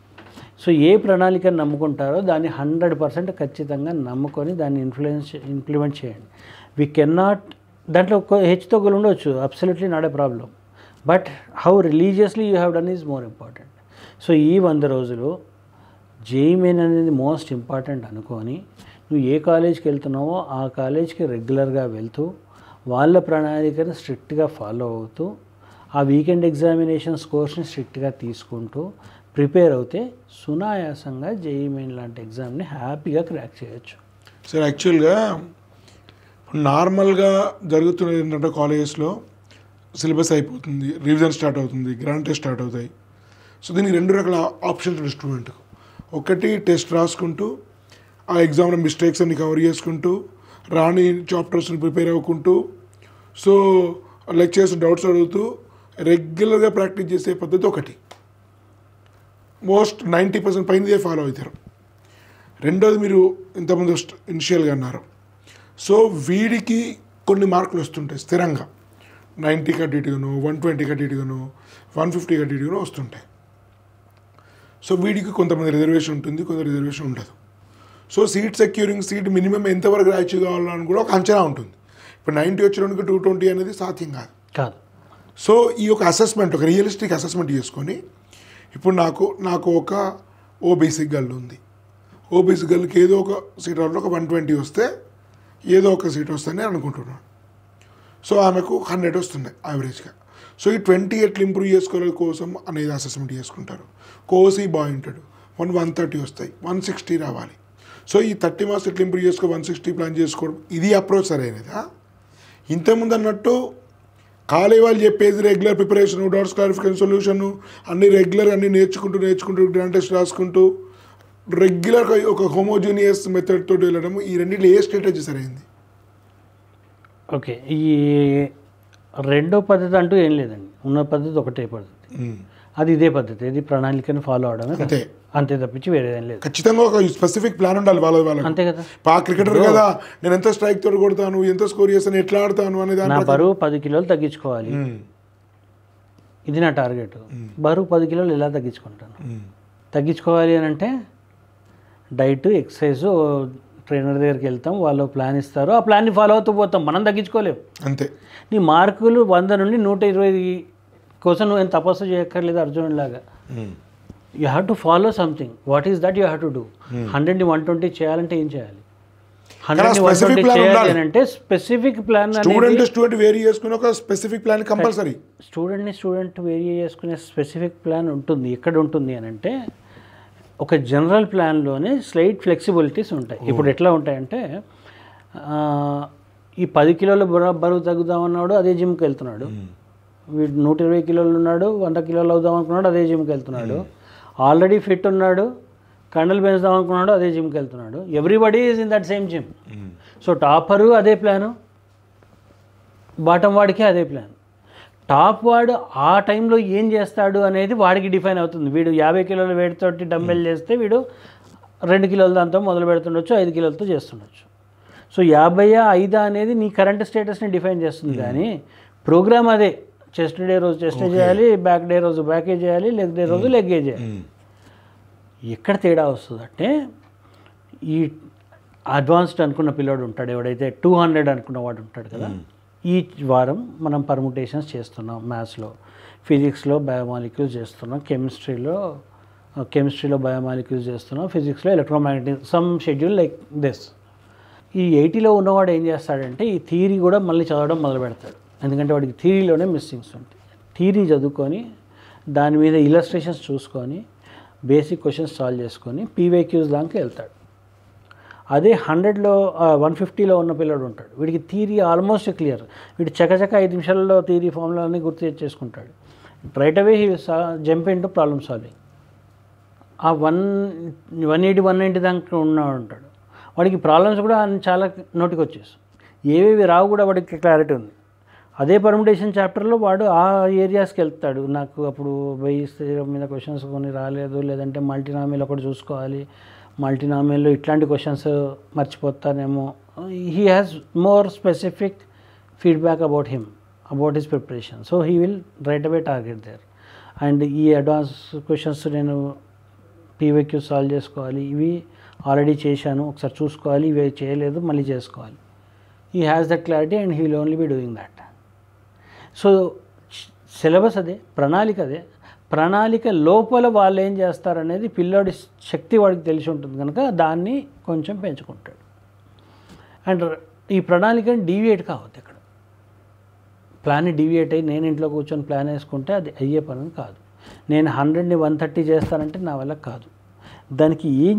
So ఏ ప్రణాళికను నమ్ముకుంటారో దాన్ని 100% ఖచ్చితంగా నమ్ముకొని దాన్ని ఇంప్లిమెంట్ చేయండి. వీ కెన్నాట్, దాంట్లో హెచ్చుతగ్గులు ఉండవచ్చు, absolutely not a problem, but how religiously you have done is more important. So ఈ 100 రోజులు జేఈఈ మెయిన్ అనేది మోస్ట్ ఇంపార్టెంట్ అనుకొని నువ్వు ఏ కాలేజ్కి వెళ్తున్నావో ఆ కాలేజ్కి రెగ్యులర్గా వెళ్తూ వాళ్ళ ప్రణాళికను స్ట్రిక్ట్గా ఫాలో అవుతూ ఆ వీకెండ్ ఎగ్జామినేషన్ స్కోర్స్ని స్ట్రిక్ట్గా తీసుకుంటూ ప్రిపేర్ అవుతే సునాయాసంగా జేఈఈ మెయిన్ లాంటి ఎగ్జామ్ని హ్యాపీగా క్రాక్ చేయొచ్చు. సార్ యాక్చువల్గా నార్మల్గా జరుగుతున్నది ఏంటంటే కాలేజెస్లో సిలబస్ అయిపోతుంది, రివిజన్ స్టార్ట్ అవుతుంది, గ్రాండ్ టెస్ట్ స్టార్ట్ అవుతాయి. సో దీనికి 2 రకాల ఆప్షన్స్ ఉంటుంది స్టూడెంట్కు. ఒకటి టెస్ట్ రాసుకుంటూ ఆ ఎగ్జామ్లో మిస్టేక్స్ అన్ని కవర్ చేసుకుంటూ రాని చాప్టర్స్ని ప్రిపేర్ అవ్వకుంటూ సో లెక్చర్స్ డౌట్స్ అడుగుతూ రెగ్యులర్గా ప్రాక్టీస్ చేసే పద్ధతి ఒకటి. మోస్ట్ 90% పైనదే ఫాలో అవుతారు. రెండోది మీరు ఇంతకుముందు ఇనిషియల్గా అన్నారు, సో వీడికి కొన్ని మార్కులు వస్తుంటాయి స్థిరంగా, 90 కట్టిగాను, 120 కట్టిగాను, 150 కట్టిగాను వస్తుంటాయి. సో వీడికి కొంతమంది రిజర్వేషన్ ఉంటుంది, కొంత రిజర్వేషన్ ఉండదు. So seat securing, seat minimum ఎంతవరకు అచీవ్ కావాలని కూడా ఒక అంచనా ఉంటుంది. ఇప్పుడు 90 వచ్చినందుకు 220 అనేది సాధ్యం కాదు. సో ఈ యొక్క అసెస్మెంట్, ఒక రియలిస్టిక్ అసెస్మెంట్ చేసుకొని ఇప్పుడు నాకు ఒక ఓబీసీ గర్ల్ ఉంది, ఓబీసీ గర్ల్కి ఏదో ఒక సీట్ రావడంలో ఒక 120 వస్తే ఏదో ఒక సీట్ వస్తుందని అనుకుంటున్నాను. సో ఆమెకు 100 వస్తున్నాయి యావరేజ్గా. సో ఈ 20 ఎట్లా ఇంప్రూవ్ చేసుకోవడం కోసం అనేది అసెస్మెంట్ చేసుకుంటారు. కోసి బాయ్ ఉంటాడు, 130 వస్తాయి, 160 రావాలి. సో ఈ 30 మార్క్స్ ఎట్లా ఇంప్రూవ్ చేసుకో, 160 ప్లాన్ చేసుకోవడం, ఇది అప్రోచ్ సరైనదా? ఇంతకుముందు అన్నట్టు కాలేజ్ వాళ్ళు చెప్పేది regular preparation, doubts clarification, solution అన్నీ రెగ్యులర్ అన్నీ నేర్చుకుంటూ గ్రాండ్ టెస్ట్ రాసుకుంటూ రెగ్యులర్గా ఒక హోమోజీనియస్ మెథడ్ తోటి వెళ్ళడం, ఈ రెండింటిలో ఏ స్ట్రాటజీ సరైంది? ఓకే, ఈ రెండో పద్ధతి అంటూ ఏం లేదండి, ఉన్న పద్ధతి ఒకటే పద్ధతి, అది ఇదే పద్ధతి, ఇది ప్రణాళికను ఫాలో అవడమే అంతే తప్పించి వేరేదేం లేదు. ఖచ్చితంగా ఒక స్పెసిఫిక్ ప్లాన్ ఉండాలి వాళ్ళ అంతే కదా. క్రికెటర్ కదా, నేను ఎంత స్ట్రైక్ తోటి కొడతాను, ఎంత స్కోర్ చేస్తాను, ఎట్లా ఆడతాను అనేది. నా బరువు 10 కిలోలు తగ్గించుకోవాలి, ఇది నా టార్గెట్. బరువు 10 కిలోలు ఎలా తగ్గించుకోవాలి అని అంటే డైట్, ఎక్సర్సైజ్, ట్రైనర్ దగ్గరికి వెళ్తాం, వాళ్ళు ప్లాన్ ఇస్తారు, ఆ ప్లాన్ని ఫాలో అవుతూ పోతాం, మనం తగ్గించుకోలేము. అంతే. నీ మార్కులు 100 నుండి 120 కోసం నువ్వు ఏం తపస్సు చేయక్కర్లేదు అర్జునుడి లాగా. You have to follow something. What is that you have to do? 100ని 120 చేయాలంటే ఏం చేయాలి? 100ని 120 చేయాలి అంటే స్పెసిఫిక్ ప్లాన్. స్టూడెంట్ వేరీ చేసుకునే ఒక specific plan compulsory. Student vary చేసుకునే స్పెసిఫిక్ ప్లాన్ ఉంటుంది. ఎక్కడ ఉంటుంది అని అంటే ఒక జనరల్ ప్లాన్లోనే స్లైట్ ఫ్లెక్సిబిలిటీస్ ఉంటాయి. ఇప్పుడు ఎట్లా ఉంటాయంటే ఈ 10 కిలోల బరువు తగ్గుదామన్నాడు, అదే జిమ్కి వెళ్తున్నాడు. వీడు 120 కిలోలు ఉన్నాడు, 100 కిలోలు అవుదాం అనుకున్నాడు, అదే జిమ్కి వెళ్తున్నాడు. ఆల్రెడీ ఫిట్ ఉన్నాడు, కండలు పెంచుదాం అనుకున్నాడు, అదే జిమ్కి వెళ్తున్నాడు. Everybody is in that same gym. So topper అదే ప్లాను, బాటం వాడికి అదే ప్లాన్. టాప్ వాడు ఆ టైంలో ఏం చేస్తాడు అనేది వాడికి డిఫైన్ అవుతుంది. వీడు 50 కిలోల వెయిట్తోటి డంబెల్ చేస్తే వీడు 2 కిలోల దాంతో మొదలు పెడుతుండొచ్చు, 5 కిలోలతో చేస్తుండొచ్చు. సో 50 అనేది నీ కరెంట్ స్టేటస్ని డిఫైన్ చేస్తుంది. కానీ ప్రోగ్రామ్ అదే, చెస్ట్ డే రోజు చెస్టే చేయాలి, బ్యాక్ డే రోజు బ్యాకే చేయాలి, లెగ్ డే రోజు లెగ్గే చేయాలి. ఎక్కడ తేడా వస్తుందంటే ఈ అడ్వాన్స్డ్ అనుకున్న పిల్లోడు ఉంటాడు, ఎవడైతే 200 అనుకున్న వాడు ఉంటాడు కదా, ఈ వారం మనం పర్ముటేషన్స్ చేస్తున్నాం, మ్యాథ్స్లో, ఫిజిక్స్లో బయోమాలిక్యూల్స్ చేస్తున్నాం, కెమిస్ట్రీలో బయోమాలిక్యూల్స్ చేస్తున్నాం, ఫిజిక్స్లో electromagnetic, some schedule like this. ఈ 80లో ఉన్నవాడు ఏం చేస్తాడంటే ఈ థియరీ కూడా మళ్ళీ చదవడం మొదలు పెడతాడు. ఎందుకంటే వాడికి థియరీలోనే మిస్సింగ్స్ ఉంటాయి. థియరీ చదువుకొని దాని మీద ఇలస్ట్రేషన్స్ చూసుకొని బేసిక్ క్వశ్చన్స్ సాల్వ్ చేసుకొని పీవైక్యూస్ దాకా వెళ్తాడు. అదే 100లో 150లో ఉన్న పిల్లడు ఉంటాడు, వీడికి థియరీ ఆల్మోస్ట్ క్లియర్, వీడు చకచక 5 నిమిషాలలో థియరీ ఫార్ములాన్ని గుర్తు చేసుకుంటాడు. Right away he jump into problem solving. ఆ 180 190 దాకా ఉంటాడు, వాడికి ప్రాబ్లమ్స్ కూడా చాలా నోటికి వచ్చేసి ఏవేవి రావు కూడా వాడికి క్లారిటీ ఉంది. అదే పర్ముటేషన్ చాప్టర్లో వాడు ఆ ఏరియాస్కి వెళ్తాడు, నాకు అప్పుడు బేయిస్ థియరమ్ మీద క్వశ్చన్స్ కొన్ని రాలేదు, లేదంటే మల్టీనామియల్ ఒకటి చూసుకోవాలి, మల్టీనామియల్లో ఇట్లాంటి క్వశ్చన్స్ మర్చిపోతానేమో. He has more specific feedback about him, about his preparation. So he will write away target there. And ఈ అడ్వాన్స్ క్వశ్చన్స్ నేను పీవైక్యూ సాల్వ్ చేసుకోవాలి, ఇవి ఆల్రెడీ చేశాను ఒకసారి చూసుకోవాలి, ఇవి చేయలేదు మళ్ళీ చేసుకోవాలి. He has that clarity and he will only be doing that. So syllabus అదే, ప్రణాళిక అదే, ప్రణాళిక లోపల వాళ్ళు ఏం చేస్తారనేది పిల్లోడి శక్తి వాడికి తెలిసి ఉంటుంది కనుక దాన్ని కొంచెం పెంచుకుంటాడు. అండ్ ఈ ప్రణాళికని డీవియేట్ కావద్దు. ఇక్కడ ప్లాన్ని డీవియేట్ అయ్యి నేను ఇంట్లో కూర్చొని ప్లాన్ వేసుకుంటే అది అయ్యే పని కాదు. నేను 100ని 130 చేస్తానంటే నా వల్ల కాదు. దానికి ఏం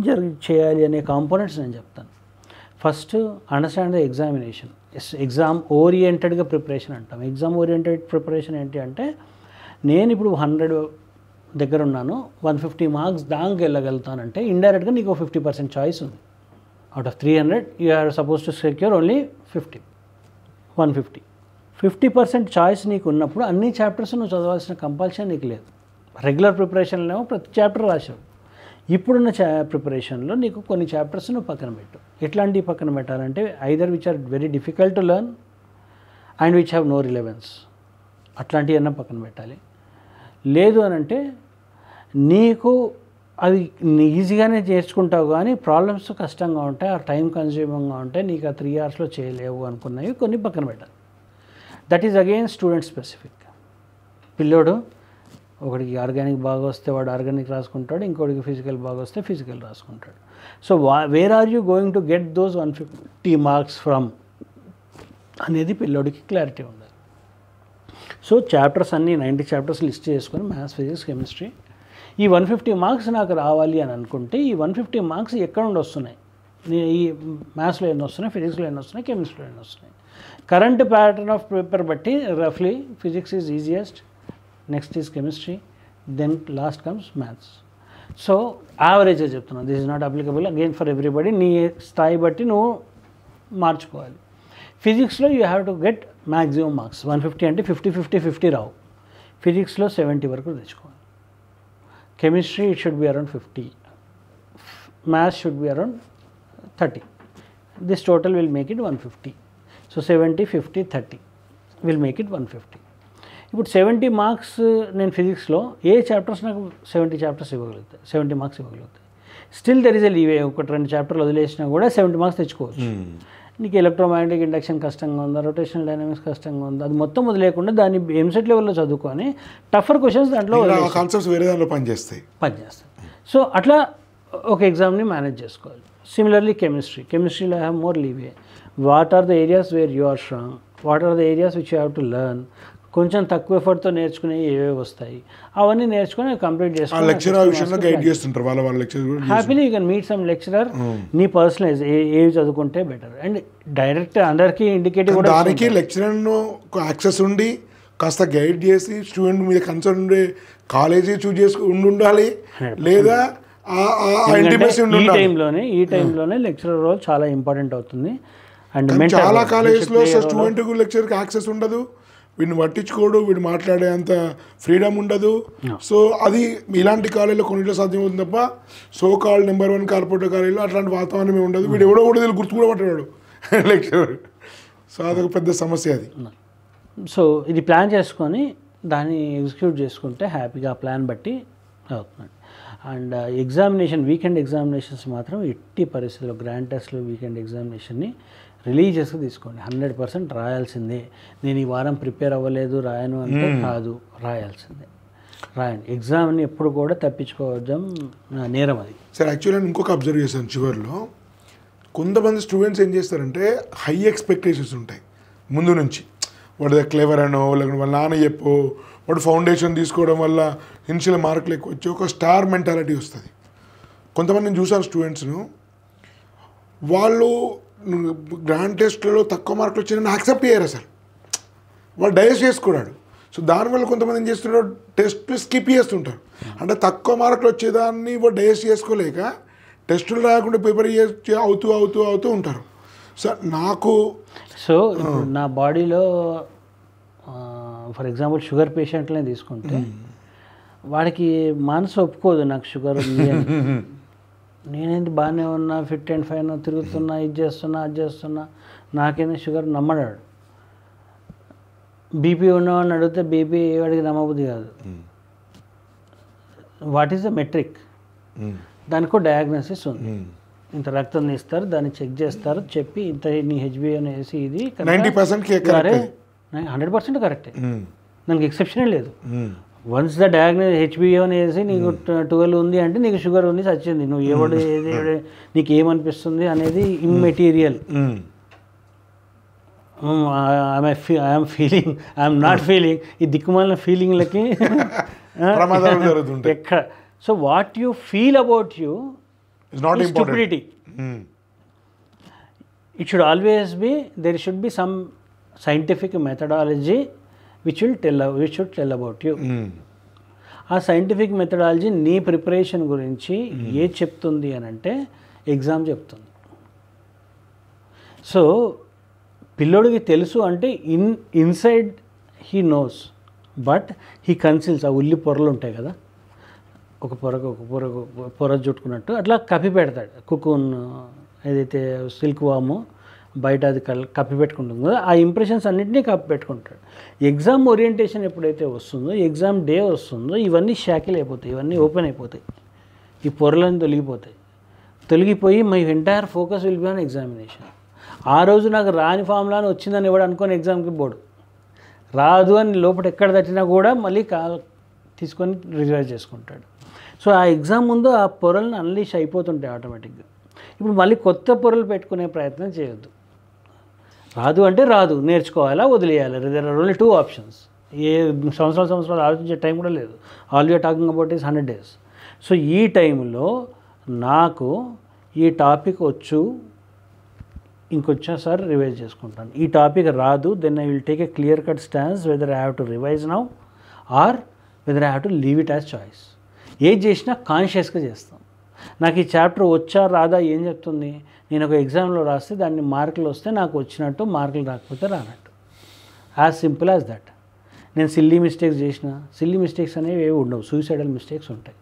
చేయాలి అనే కాంపోనెంట్స్ నేను చెప్తాను. First understand the examination. Exam ఓరియంటెడ్గా ప్రిపరేషన్ అంటాం. ఎగ్జామ్ ఓరియంటెడ్ ప్రిపరేషన్ ఏంటి అంటే, నేను ఇప్పుడు 100 దగ్గర ఉన్నాను, 150 మార్క్స్ దానికి వెళ్ళగలుగుతానంటే ఇండైరెక్ట్గా నీకు 50% చాయిస్ ఉంది. Out of 300 you are suppose to secure only 150. 50% choice నీకు ఉన్నప్పుడు అన్ని చాప్టర్స్ నువ్వు చదవాల్సిన కంపల్షన్ నీకు లేదు. రెగ్యులర్ ప్రిపరేషన్లో ప్రతి చాప్టర్ రాసావు. ఇప్పుడున్న ప్రిపరేషన్లో నీకు కొన్ని చాప్టర్స్ నువ్వు పక్కన పెట్టు. ఎట్లాంటివి పక్కన పెట్టాలంటే either which are very difficult to learn and which have no relevance, అట్లాంటివన్నా పక్కన పెట్టాలి. లేదు అని అంటే నీకు అవి ఈజీగానే నేర్చుకుంటావు కానీ ప్రాబ్లమ్స్ కష్టంగా ఉంటాయి, ఆ టైం కన్జ్యూమింగ్గా ఉంటాయి, నీకు ఆ 3 అవర్స్లో చేయలేవు అనుకున్నవి కొన్ని పక్కన పెట్టాలి. That is again student specific. పిల్లోడు ఒకడికి ఆర్గానిక్ బాగా వస్తే వాడు ఆర్గానిక్ రాసుకుంటాడు, ఇంకోటికి ఫిజికల్ బాగా వస్తే ఫిజికల్ రాసుకుంటాడు. So where are you going to get those 150 marks from అనేది పిల్లోడికి క్లారిటీ ఉండాలి. సో చాప్టర్స్ అన్నీ 90 చాప్టర్స్ లిస్ట్ చేసుకొని మ్యాథ్స్, ఫిజిక్స్, కెమిస్ట్రీ, ఈ 150 మార్క్స్ నాకు రావాలి అని అనుకుంటే ఈ 150 మార్క్స్ ఎక్కడ నుండి వస్తున్నాయి, ఈ మ్యాథ్స్లో ఎన్ని వస్తున్నాయి, ఫిజిక్స్లో ఎన్ని వస్తున్నాయి, కెమిస్ట్రీలో ఎన్ని వస్తున్నాయి, కరెంట్ ప్యాటర్న్ ఆఫ్ పేపర్ బట్టి రఫ్లీ physics is easiest, next is chemistry, then last comes maths. So యావరేజ్గా చెప్తున్నాను, this is not applicable again for everybody. నీ స్థాయి బట్టి నువ్వు మార్చుకోవాలి. ఫిజిక్స్లో you have to get maximum marks. 150 అంటే 50 రావు. ఫిజిక్స్లో 70 వరకు తెచ్చుకోవాలి. Chemistry it should be around 50, maths should be around 30. This total will make it 150. So 70, 50, 30 will make it 150. ఇప్పుడు 70 మార్క్స్ నేను ఫిజిక్స్లో ఏ చాప్టర్స్ నాకు 70 చాప్టర్స్ ఇవ్వగలుగుతాయి, 70 మార్క్స్ ఇవ్వగలుగుతాయి. Still there is a leeway. 1-2 చాప్టర్లు వదిలేసినా కూడా 70 మార్క్స్ తెచ్చుకోవచ్చు. నీకు ఎలక్ట్రోమాగ్నెటిక్ ఇండక్షన్ కష్టంగా ఉందా, రొటేషనల్ డైనామిక్స్ కష్టంగా ఉందా, అది మొత్తం వదిలేకుండా దాన్ని ఎంసెట్ లెవెల్లో చదువుకొని టఫర్ క్వశ్చన్స్ దాంట్లో కాన్సెప్ట్స్ వేరే దాంట్లో పనిచేస్తాయి. సో అట్లా ఒక ఎగ్జామ్ని మేనేజ్ చేసుకోవాలి. సిమిలర్లీ కెమిస్ట్రీలో have more leeway. What are the areas where you are strong, what are the areas which you have to learn. కొంచెం తక్కువ ఎఫర్ట్తో నేర్చుకునే ఏవే వస్తాయి అవన్నీ నేర్చుకుని కంప్లీట్ చేసుకోవాలి. Happily you can meet some lecturer, నీ పర్సనలైజ్ ఏవి చదువుకుంటే బెటర్. అండ్ డైరెక్ట్ అందరికీ ఇండికేటివ్ కూడా దానికి లెక్చరర్ యాక్సెస్ ఉండి కాస్త గైడ్ చేసి స్టూడెంట్ మీద కన్సర్న్ ఉండే కాలేజీ చూజ్ చేసుకుని ఉండాలి, లేదా ఈ టైంలోనే లెక్చరర్ రోల్ చాలా ఇంపార్టెంట్ అవుతుంది. అండ్ చాలా కాలేజెస్లో స్టూడెంట్కు లెక్చర్కి యాక్సెస్ ఉండదు, వీడిని పట్టించుకోడు, వీడు మాట్లాడే అంత ఫ్రీడమ్ ఉండదు. సో అది ఇలాంటి కాలేజీలో కొన్నిట్లో సాధ్యమవుతుంది తప్ప సో కాల్ నెంబర్ 1 కార్పొరేట్ కాలేజీలో అట్లాంటి వాతావరణమే ఉండదు. వీడు ఎవడో కూడా తెలియదు, గుర్తు కూడా పట్టాడు లెక్చరర్. సో అదొక పెద్ద సమస్య అది. సో ఇది ప్లాన్ చేసుకొని దాన్ని ఎగ్జిక్యూట్ చేసుకుంటే హ్యాపీగా ఆ ప్లాన్ బట్టి అవుతుంది. అండ్ ఎగ్జామినేషన్, వీకెండ్ ఎగ్జామినేషన్స్ మాత్రం ఎట్టి పరిస్థితుల్లో గ్రాండ్ టెస్ట్లు, వీకెండ్ ఎగ్జామినేషన్ని రిలీజియస్గా తీసుకోండి. 100% రాయాల్సిందే. నేను ఈ వారం ప్రిపేర్ అవ్వలేదు రాయను అంటే కాదు, రాయాల్సిందే, రాయండి. ఎగ్జామ్ని ఎప్పుడు కూడా తప్పించుకోవడం నేరం అది. సార్ యాక్చువల్గా ఇంకొక అబ్జర్వ్ చేశాను చివరిలో, కొంతమంది స్టూడెంట్స్ ఏం చేస్తారంటే హై ఎక్స్పెక్టేషన్స్ ఉంటాయి ముందు నుంచి. వాడు క్లెవర్ అనో, లేకపోతే వాళ్ళ నాన్న చెప్పో, వాడు ఫౌండేషన్ తీసుకోవడం వల్ల ఇనిషియల్ మార్కులు ఎక్కువ వచ్చి ఒక స్టార్ మెంటాలిటీ వస్తుంది. కొంతమంది నేను చూసాను స్టూడెంట్స్ను, వాళ్ళు గ్రాండ్ టెస్ట్లలో తక్కువ మార్కులు వచ్చినా యాక్సెప్ట్ చేయరు అసలు, వాళ్ళు డైజెస్ట్ చేసుకోడాడు. సో దానివల్ల కొంతమంది ఏం చేస్తుంటారు, టెస్ట్ స్కిప్ చేస్తుంటారు. అంటే తక్కువ మార్కులు వచ్చేదాన్ని వాడు డైజెస్ట్ చేసుకోలేక టెస్టులు రాకుండా పేపర్ అవుతూ ఉంటారు. సో నాకు నా బాడీలో ఫర్ ఎగ్జాంపుల్ షుగర్ పేషెంట్లనే తీసుకుంటే వాడికి మనసు ఒప్పుకోదు నాకు షుగర్ ఉంది అని. నేనేంటి బాగానే ఉన్నా, ఫిట్ అండ్ ఫైన్ తిరుగుతున్నా, ఇది చేస్తున్నా అది చేస్తున్నా, నాకేంది షుగర్ నమ్మడాడు. బీపీ ఉన్నవాడిని అడిగితే బీపీ వాడికి నమ్మబుద్ధి కాదు. What is the metric? దానికో డయాగ్నోసిస్ ఉంది. ఇంత రక్తం తీస్తారు, దాన్ని చెక్ చేస్తారు, చెప్పి ఇంత నీ హెచ్బిఏ వేసి ఇది 100% కరెక్టే, దానికి ఎక్సెప్షనే లేదు. వన్స్ ద డయాగ్నోస్ హెచ్బిఏ వేసి నీకు 12 ఉంది అంటే నీకు షుగర్ ఉంది, చచ్చింది. నువ్వు ఏది నీకు ఏమనిపిస్తుంది అనేది immaterial. I'm feeling, I'm not feeling, ఈ దిక్కుమాలిన ఫీలింగ్లకి ఎక్కడ. So what you feel about you is not important. Stupidity. It should always be, there should be some scientific methodology which should tell about you. ఆ సైంటిఫిక్ మెథడాలజీ నీ ప్రిపరేషన్ గురించి ఏ చెప్తుంది అని అంటే ఎగ్జామ్ చెప్తుంది. సో పిల్లోడికి తెలుసు అంటే inside he knows, but he conceals. ఆ ఉల్లి పొరలు ఉంటాయి కదా, ఒక పొర చుట్టుకున్నట్టు అట్లా కప్పి పెడతాడు. కుకూన్ ఏదైతే సిల్క్ వాము బయట అది కప్పి పెట్టుకుంటుంది కదా, ఆ ఇంప్రెషన్స్ అన్నింటినీ కప్పి పెట్టుకుంటాడు. ఎగ్జామ్ ఓరియంటేషన్ ఎప్పుడైతే వస్తుందో, ఎగ్జామ్ డే వస్తుందో, ఇవన్నీ షాకిల్ అయిపోతాయి, ఇవన్నీ ఓపెన్ అయిపోతాయి, ఈ పొరలన్నీ తొలగిపోయి my entire focus will be on examination. ఆ రోజు నాకు రాని ఫార్ములా అని వచ్చిందని ఎవడు అనుకొని ఎగ్జామ్కి పోడు. రాదు అని లోపల ఎక్కడ తట్టినా కూడా మళ్ళీ తీసుకొని రివైజ్ చేసుకుంటాడు. సో ఆ ఎగ్జామ్ ముందు ఆ పొరలను అన్లీష్ అయిపోతుంటాయి ఆటోమేటిక్గా. ఇప్పుడు మళ్ళీ కొత్త పొరలు పెట్టుకునే ప్రయత్నం చేయొద్దు. రాదు అంటే రాదు, నేర్చుకోవాలా వదిలేయాలి. There are only 2 options. ఏ సంవత్సరాలు ఆలోచించే టైం కూడా లేదు. All you're talking about is 100 days. So ఈ టైంలో నాకు ఈ టాపిక్ వచ్చు, ఇంకొచ్చేసారి రివైజ్ చేసుకుంటాను. ఈ టాపిక్ రాదు, then I will take a clear cut stance whether I have to revise now or whether I have to leave it as choice. ఏది చేసినా కాన్షియస్గా చేస్తాం. నాకు ఈ చాప్టర్ వచ్చా రాదా ఏం చెప్తుంది? నేను ఒక ఎగ్జామ్లో రాస్తే దాన్ని మార్కులు వస్తే నాకు వచ్చినట్టు, మార్కులు రాకపోతే రానట్టు. As simple as that. నేను సిల్లీ మిస్టేక్స్ చేసిన, సిల్లీ మిస్టేక్స్ అనేవి ఏవి ఉండవు, సూసైడల్ మిస్టేక్స్ ఉంటాయి.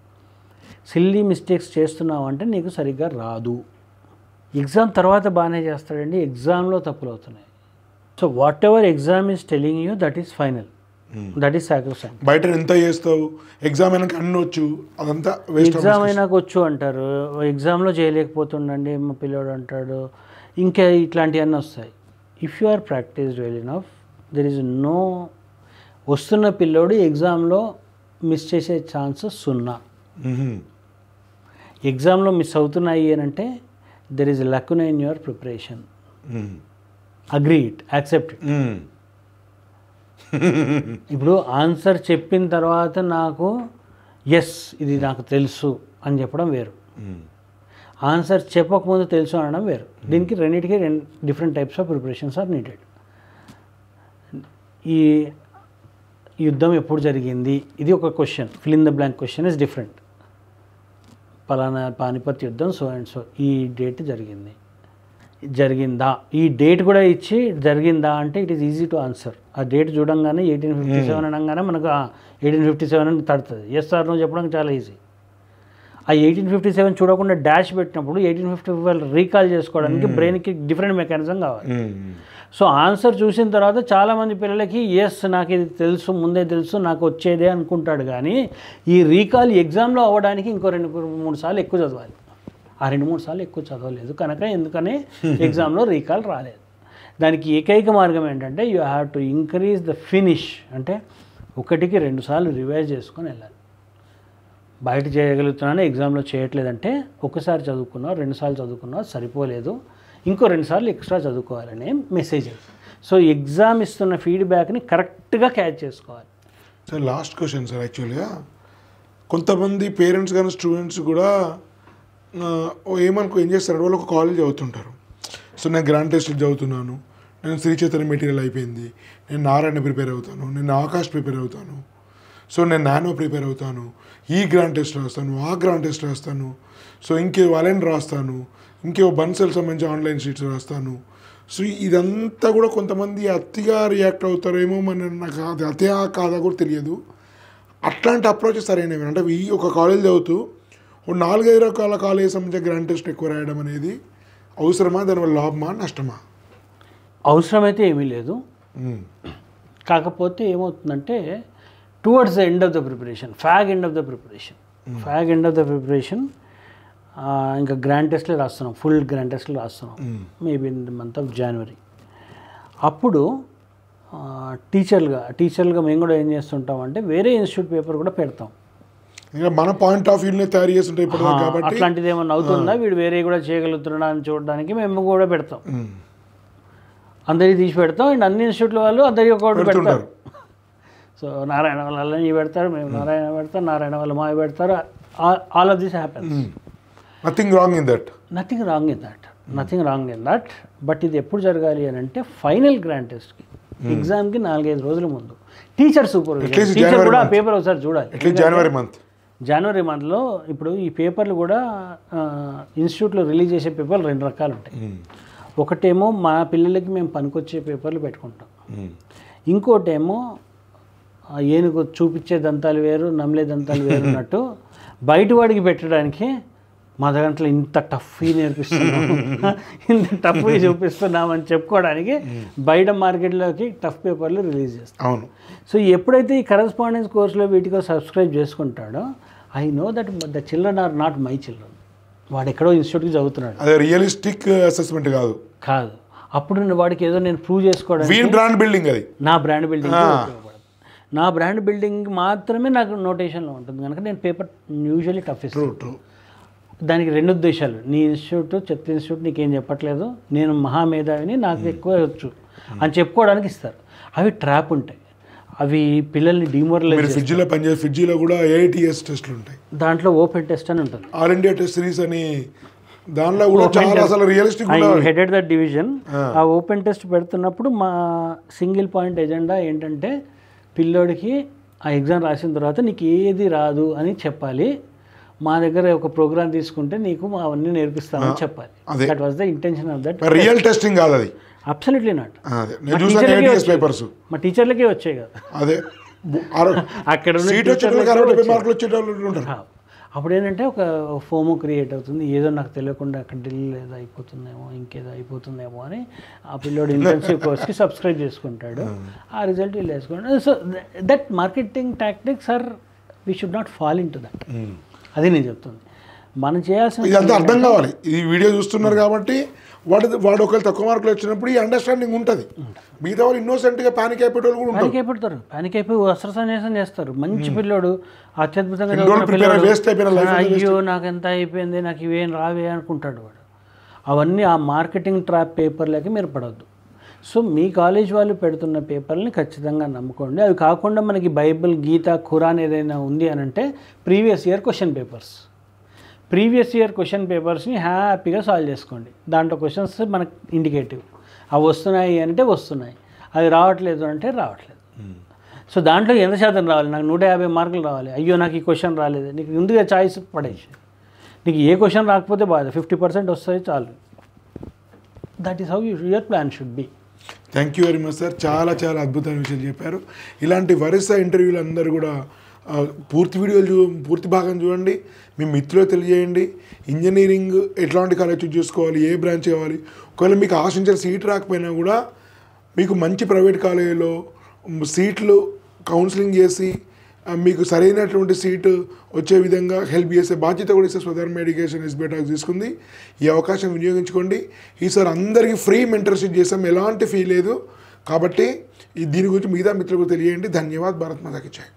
సిల్లీ మిస్టేక్స్ చేస్తున్నావు అంటే నీకు సరిగ్గా రాదు. ఎగ్జామ్ తర్వాత బాగానే చేస్తాడండి, ఎగ్జామ్లో తప్పులు అవుతున్నాయి. So what ever exam is telling you that is final, that is sacrifice. బయట ఎంత చేస్తావు, ఎగ్జామ్ అయినాక అన్నీ వచ్చు, అదంతా వేస్ట్. ఎగ్జామ్ అయినాక వచ్చు అంటారు, ఎగ్జామ్లో చేయలేకపోతుండండి మా పిల్లోడు అంటాడు, ఇంకా ఇట్లాంటివన్నీ వస్తాయి. If you are practised well enough, there is no, వస్తున్న పిల్లోడు ఎగ్జామ్లో మిస్ చేసే ఛాన్సెస్ 0. ఎగ్జామ్లో మిస్ అవుతున్నాయి అని అంటే there is lacuna in your preparation. Agree it, accept it. ఇప్పుడు ఆన్సర్ చెప్పిన తర్వాత నాకు ఎస్ ఇది నాకు తెలుసు అని చెప్పడం వేరు, ఆన్సర్ చెప్పకముందు తెలుసు అనడం వేరు. దీనికి రెండింటికి different types of preparations are needed. ఈ యుద్ధం ఎప్పుడు జరిగింది, ఇది ఒక question, fill in the blank question is different. పలానా పానిపత్ యుద్ధం సో అండ్ సో, ఈ డేట్ జరిగిందా, ఈ డేట్ కూడా ఇచ్చి జరిగిందా అంటే it is easy to answer. ఆ డేట్ చూడంగానే 1857 అనగానే మనకు 1857 అని తడుతుంది. ఎస్ ఆర్ నో చెప్పడానికి చాలా ఈజీ. ఆ 1857 చూడకుండా డాష్ పెట్టినప్పుడు 1855 రీకాల్ చేసుకోవడానికి బ్రెయిన్కి డిఫరెంట్ మెకానిజం కావాలి. సో ఆన్సర్ చూసిన తర్వాత చాలామంది పిల్లలకి ఎస్ నాకు ఇది తెలుసు, ముందే తెలుసు, నాకు వచ్చేదే అనుకుంటాడు. కానీ ఈ రీకాల్ ఎగ్జామ్లో అవ్వడానికి ఇంకో 2-3 సార్లు ఎక్కువ చదవాలి. ఆ 2-3 సార్లు ఎక్కువ చదవలేదు కనుక ఎందుకని ఎగ్జామ్లో రీకాల్ రాలేదు. దానికి ఏకైక మార్గం ఏంటంటే you have to increase the finish. అంటే 1-2 సార్లు రివైజ్ చేసుకొని వెళ్ళాలి. బయట చేయగలుగుతున్నాను, ఎగ్జామ్లో చేయట్లేదంటే ఒకసారి చదువుకున్నా, 2 సార్లు చదువుకున్నా సరిపోలేదు, ఇంకో 2 సార్లు ఎక్స్ట్రా చదువుకోవాలనే మెసేజ్. సో ఎగ్జామ్ ఇస్తున్న ఫీడ్బ్యాక్ని కరెక్ట్గా క్యాచ్ చేసుకోవాలి. సార్ లాస్ట్ క్వశ్చన్ సార్, యాక్చువల్గా కొంతమంది పేరెంట్స్ కానీ స్టూడెంట్స్ కూడా ఏం చేస్తారు, వాళ్ళు ఒక కాలేజ్ చదువుతుంటారు. సో నేను గ్రాండ్ టెస్ట్ చదువుతున్నాను, నేను శ్రీ చైతన్య మెటీరియల్ అయిపోయింది, నేను నారాయణ ప్రిపేర్ అవుతాను, నేను ఆకాష్ ప్రిపేర్ అవుతాను, సో నేను నానో ప్రిపేర్ అవుతాను, ఈ గ్రాండ్ టెస్ట్ రాస్తాను, ఆ గ్రాండ్ టెస్ట్ రాస్తాను, సో ఇంకే అలెన్ రాస్తాను, ఇంకేవో బన్సెల్ సంబంధించి ఆన్లైన్ షీట్స్ రాస్తాను. సో ఇదంతా కూడా కొంతమంది అతిగా రియాక్ట్ అవుతారేమో, నాకు అది అతే కాదా కూడా తెలియదు. అట్లాంటి అప్రోచెస్ సరైనవి అంటే ఈ ఒక కాలేజ్ చదువుతూ 4-5 రకాల కాలేజ్ సంబంధించిన గ్రాండ్ టెస్ట్ ఎక్కువ రాయడం అనేది అవసరమా, దానివల్ల లాభమా నష్టమా? అవసరమైతే ఏమీ లేదు. కాకపోతే ఏమవుతుందంటే towards the end of the preparation, fag end of the preparation ఇంకా గ్రాండ్ టెస్ట్లే రాస్తున్నాం, ఫుల్ గ్రాండ్ టెస్ట్లు రాస్తున్నాం maybe in the month of January. అప్పుడు టీచర్లుగా మేము కూడా ఏం చేస్తుంటాం అంటే వేరే ఇన్స్టిట్యూట్ పేపర్ కూడా పెడతాం. మన పాయింట్ ఆఫ్ వ్యూనే తయారు చేస్తుంటాయి కాబట్టి అట్లాంటిది ఏమన్నా అవుతుందా, వీడు వేరే కూడా చేయగలుగుతున్నాడా అని చూడడానికి మేము కూడా పెడతాం. అందరికీ తీసి పెడతాం అండ్ అన్ని ఇన్స్టిట్యూట్ల వాళ్ళు అందరికీ ఒకటి పెడతారు. సో నారాయణ వాళ్ళు అల్లని పెడతారు, మేము నారాయణ పెడతాం, నారాయణ వాళ్ళు మావి పెడతారు. All of this happens. Nothing wrong in that. But ఇది ఎప్పుడు జరగాలి అని అంటే ఫైనల్ గ్రాండ్ టెస్ట్కి, ఎగ్జామ్కి 4-5 రోజుల ముందు టీచర్ సూపర్విజన్ కూడా ఆ పేపర్ ఒకసారి చూడాలి. జనవరి మంత్లో ఇప్పుడు ఈ పేపర్లు కూడా ఇన్స్టిట్యూట్లో రిలీజ్ చేసే పేపర్లు 2 రకాలు ఉంటాయి. ఒకటేమో మా పిల్లలకి మేము పనికొచ్చే పేపర్లు పెట్టుకుంటాం, ఇంకోటేమో ఏనుగు చూపించే దంతాలు వేరు, నమ్మలే దంతాలు వేరు అన్నట్టు బయట వాడికి పెట్టడానికి మా దాంట్లో ఇంత టఫ్ నేర్పిస్తున్నాం, ఇంత టఫ్ చూపిస్తున్నాం అని చెప్పుకోవడానికి బయట మార్కెట్లోకి టఫ్ పేపర్లు రిలీజ్ చేస్తాం. అవును. సో ఎప్పుడైతే ఈ కరెస్పాండెన్స్ కోర్సులో వీటికో సబ్స్క్రైబ్ చేసుకుంటాడో I know that the children are not my children. వాడు ఎక్కడో ఇన్స్టిట్యూట్కి చదువుతున్నాడు, అదే రియలిస్టిక్ అసెస్మెంట్ కాదు. అప్పుడు వాడికి ఏదో నేను ప్రూవ్ చేసుకోవడానికి బ్రాండ్ బిల్డింగ్, అది నా బ్రాండ్ బిల్డింగ్ ఉపయోగపడదు. నా బ్రాండ్ బిల్డింగ్ మాత్రమే నాకు నోటేషన్లో ఉంటుంది కనుక నేను పేపర్ యూజువల్లీ టఫ్ ఇస్తాను. దానికి 2 ఉద్దేశాలు. నీ ఇన్స్టిట్యూట్ చెత్త ఇన్స్టిట్యూట్ నీకేం చెప్పట్లేదు, నేను మహామేధావిని, నాకు ఎక్కువ వచ్చు అని చెప్పుకోవడానికి ఇస్తారు. అవి ట్రాప్ ఉంటాయి, అవి పిల్లల్ని డిమోరలైజ్. ఫిజ్జీలో కూడా AITS టెస్ట్లు ఉంటాయి, దాంట్లో ఓపెన్ టెస్ట్ అని ఉంటుంది, ఆల్ ఇండియా టెస్ట్ సిరీస్ అని, దానిలో కూడా చాలా అసలు realistic. I headed that division. ఆ ఓపెన్ టెస్ట్ పెడుతున్నప్పుడు మా సింగిల్ పాయింట్ ఎజెండా ఏంటంటే పిల్లోడికి ఆ ఎగ్జామ్ రాసిన తర్వాత నీకు ఏది రాదు అని చెప్పాలి, మా దగ్గర ఒక ప్రోగ్రామ్ తీసుకుంటే నీకు అవన్నీ నేర్పిస్తామని చెప్పాలి. That was the intention of that. Real testing కాదు అది, అబ్సల్యూట్లీ నాట్. మా టీచర్లకే వచ్చాయి కదా, అదే అక్కడ అప్పుడు ఏంటంటే ఒక ఫోమో క్రియేట్ అవుతుంది, ఏదో నాకు తెలియకుండా అక్కడ ఢిల్లీ ఏదో అయిపోతుందేమో, ఇంకేదో అయిపోతుందేమో అని ఆ పిల్లోడు ఇంటెన్సివ్ కోర్స్కి సబ్స్క్రైబ్ చేసుకుంటాడు, ఆ రిజల్ట్ వీళ్ళు వేసుకుంటాడు. So that marketing tactics are we should not fall in to that. అది నేను చెప్తుంది. మనం చేయాల్సిన ఇదంతా అర్థం కావాలి. ఈ వీడియో చూస్తున్నారు కాబట్టి వాడు ఒకవేళ తక్కువ మార్కులు వచ్చినప్పుడు ఈ అండర్స్టాండింగ్ ఉంటుంది. మిగతా వాళ్ళు ఇన్నోసెంట్గా ప్యానిక్ అయిపోయేవాళ్ళు కూడా ఉంటారు. ప్యానిక్ అయిపోయి వస్త్ర సన్యాసం చేస్తారు. మంచి పిల్లోడు అత్యద్భుతంగా అయ్యో నాకు ఎంత అయిపోయింది, నాకు ఇవేం రావే అనుకుంటాడు వాడు. అవన్నీ ఆ మార్కెటింగ్ ట్రాప్ పేపర్లకి మీరు పడవద్దు. సో మీ కాలేజ్ వాళ్ళు పెడుతున్న పేపర్ని ఖచ్చితంగా నమ్ముకోండి. అవి కాకుండా మనకి బైబిల్, గీత, ఖురాన్ ఏదైనా ఉంది అని అంటే ప్రీవియస్ ఇయర్ క్వశ్చన్ పేపర్స్ని హ్యాపీగా సాల్వ్ చేసుకోండి. దాంట్లో క్వశ్చన్స్ మనకు ఇండికేటివ్, అవి వస్తున్నాయి అంటే వస్తున్నాయి, అవి రావట్లేదు అంటే రావట్లేదు. సో దాంట్లో ఎంత శాతం రావాలి, నాకు 150 మార్కులు రావాలి, అయ్యో నాకు ఈ క్వశ్చన్ రాలేదు, నీకు ముందుగా చాయిస్ పడేసి, నీకు ఏ క్వశ్చన్ రాకపోతే బాధ, 50% వస్తాయి చాలు. That is how your plan should be. Thank you very much sir, చాలా చాలా అద్భుతమైన విషయాలు చెప్పారు. ఇలాంటి వరుస ఇంటర్వ్యూలు అందరూ కూడా పూర్తి వీడియోలు పూర్తి భాగం చూడండి, మీ మిత్రులు తెలియజేయండి. ఇంజనీరింగ్ ఎట్లాంటి కాలేజ్ చూస్ చేసుకోవాలి, ఏ బ్రాంచ్ కావాలి, ఒకవేళ మీకు ఆశించిన సీట్ రాకపోయినా కూడా మీకు మంచి ప్రైవేట్ కాలేజీలో సీట్లు కౌన్సిలింగ్ చేసి మీకు సరైనటువంటి సీటు వచ్చే విధంగా హెల్ప్ చేసే బాధ్యత కూడా ఇస్తే స్వధర్మ ఎడ్యుకేషన్ SBI టాక్స్ తీసుకుంది. ఈ అవకాశం వినియోగించుకోండి. ఈసారి అందరికీ ఫ్రీ మెంటర్షిప్ చేసాం, ఎలాంటి ఫీ లేదు. కాబట్టి దీని గురించి మిగతా మిత్రులకు తెలియజేయండి. ధన్యవాద్. భారత్ మాతాకి జై.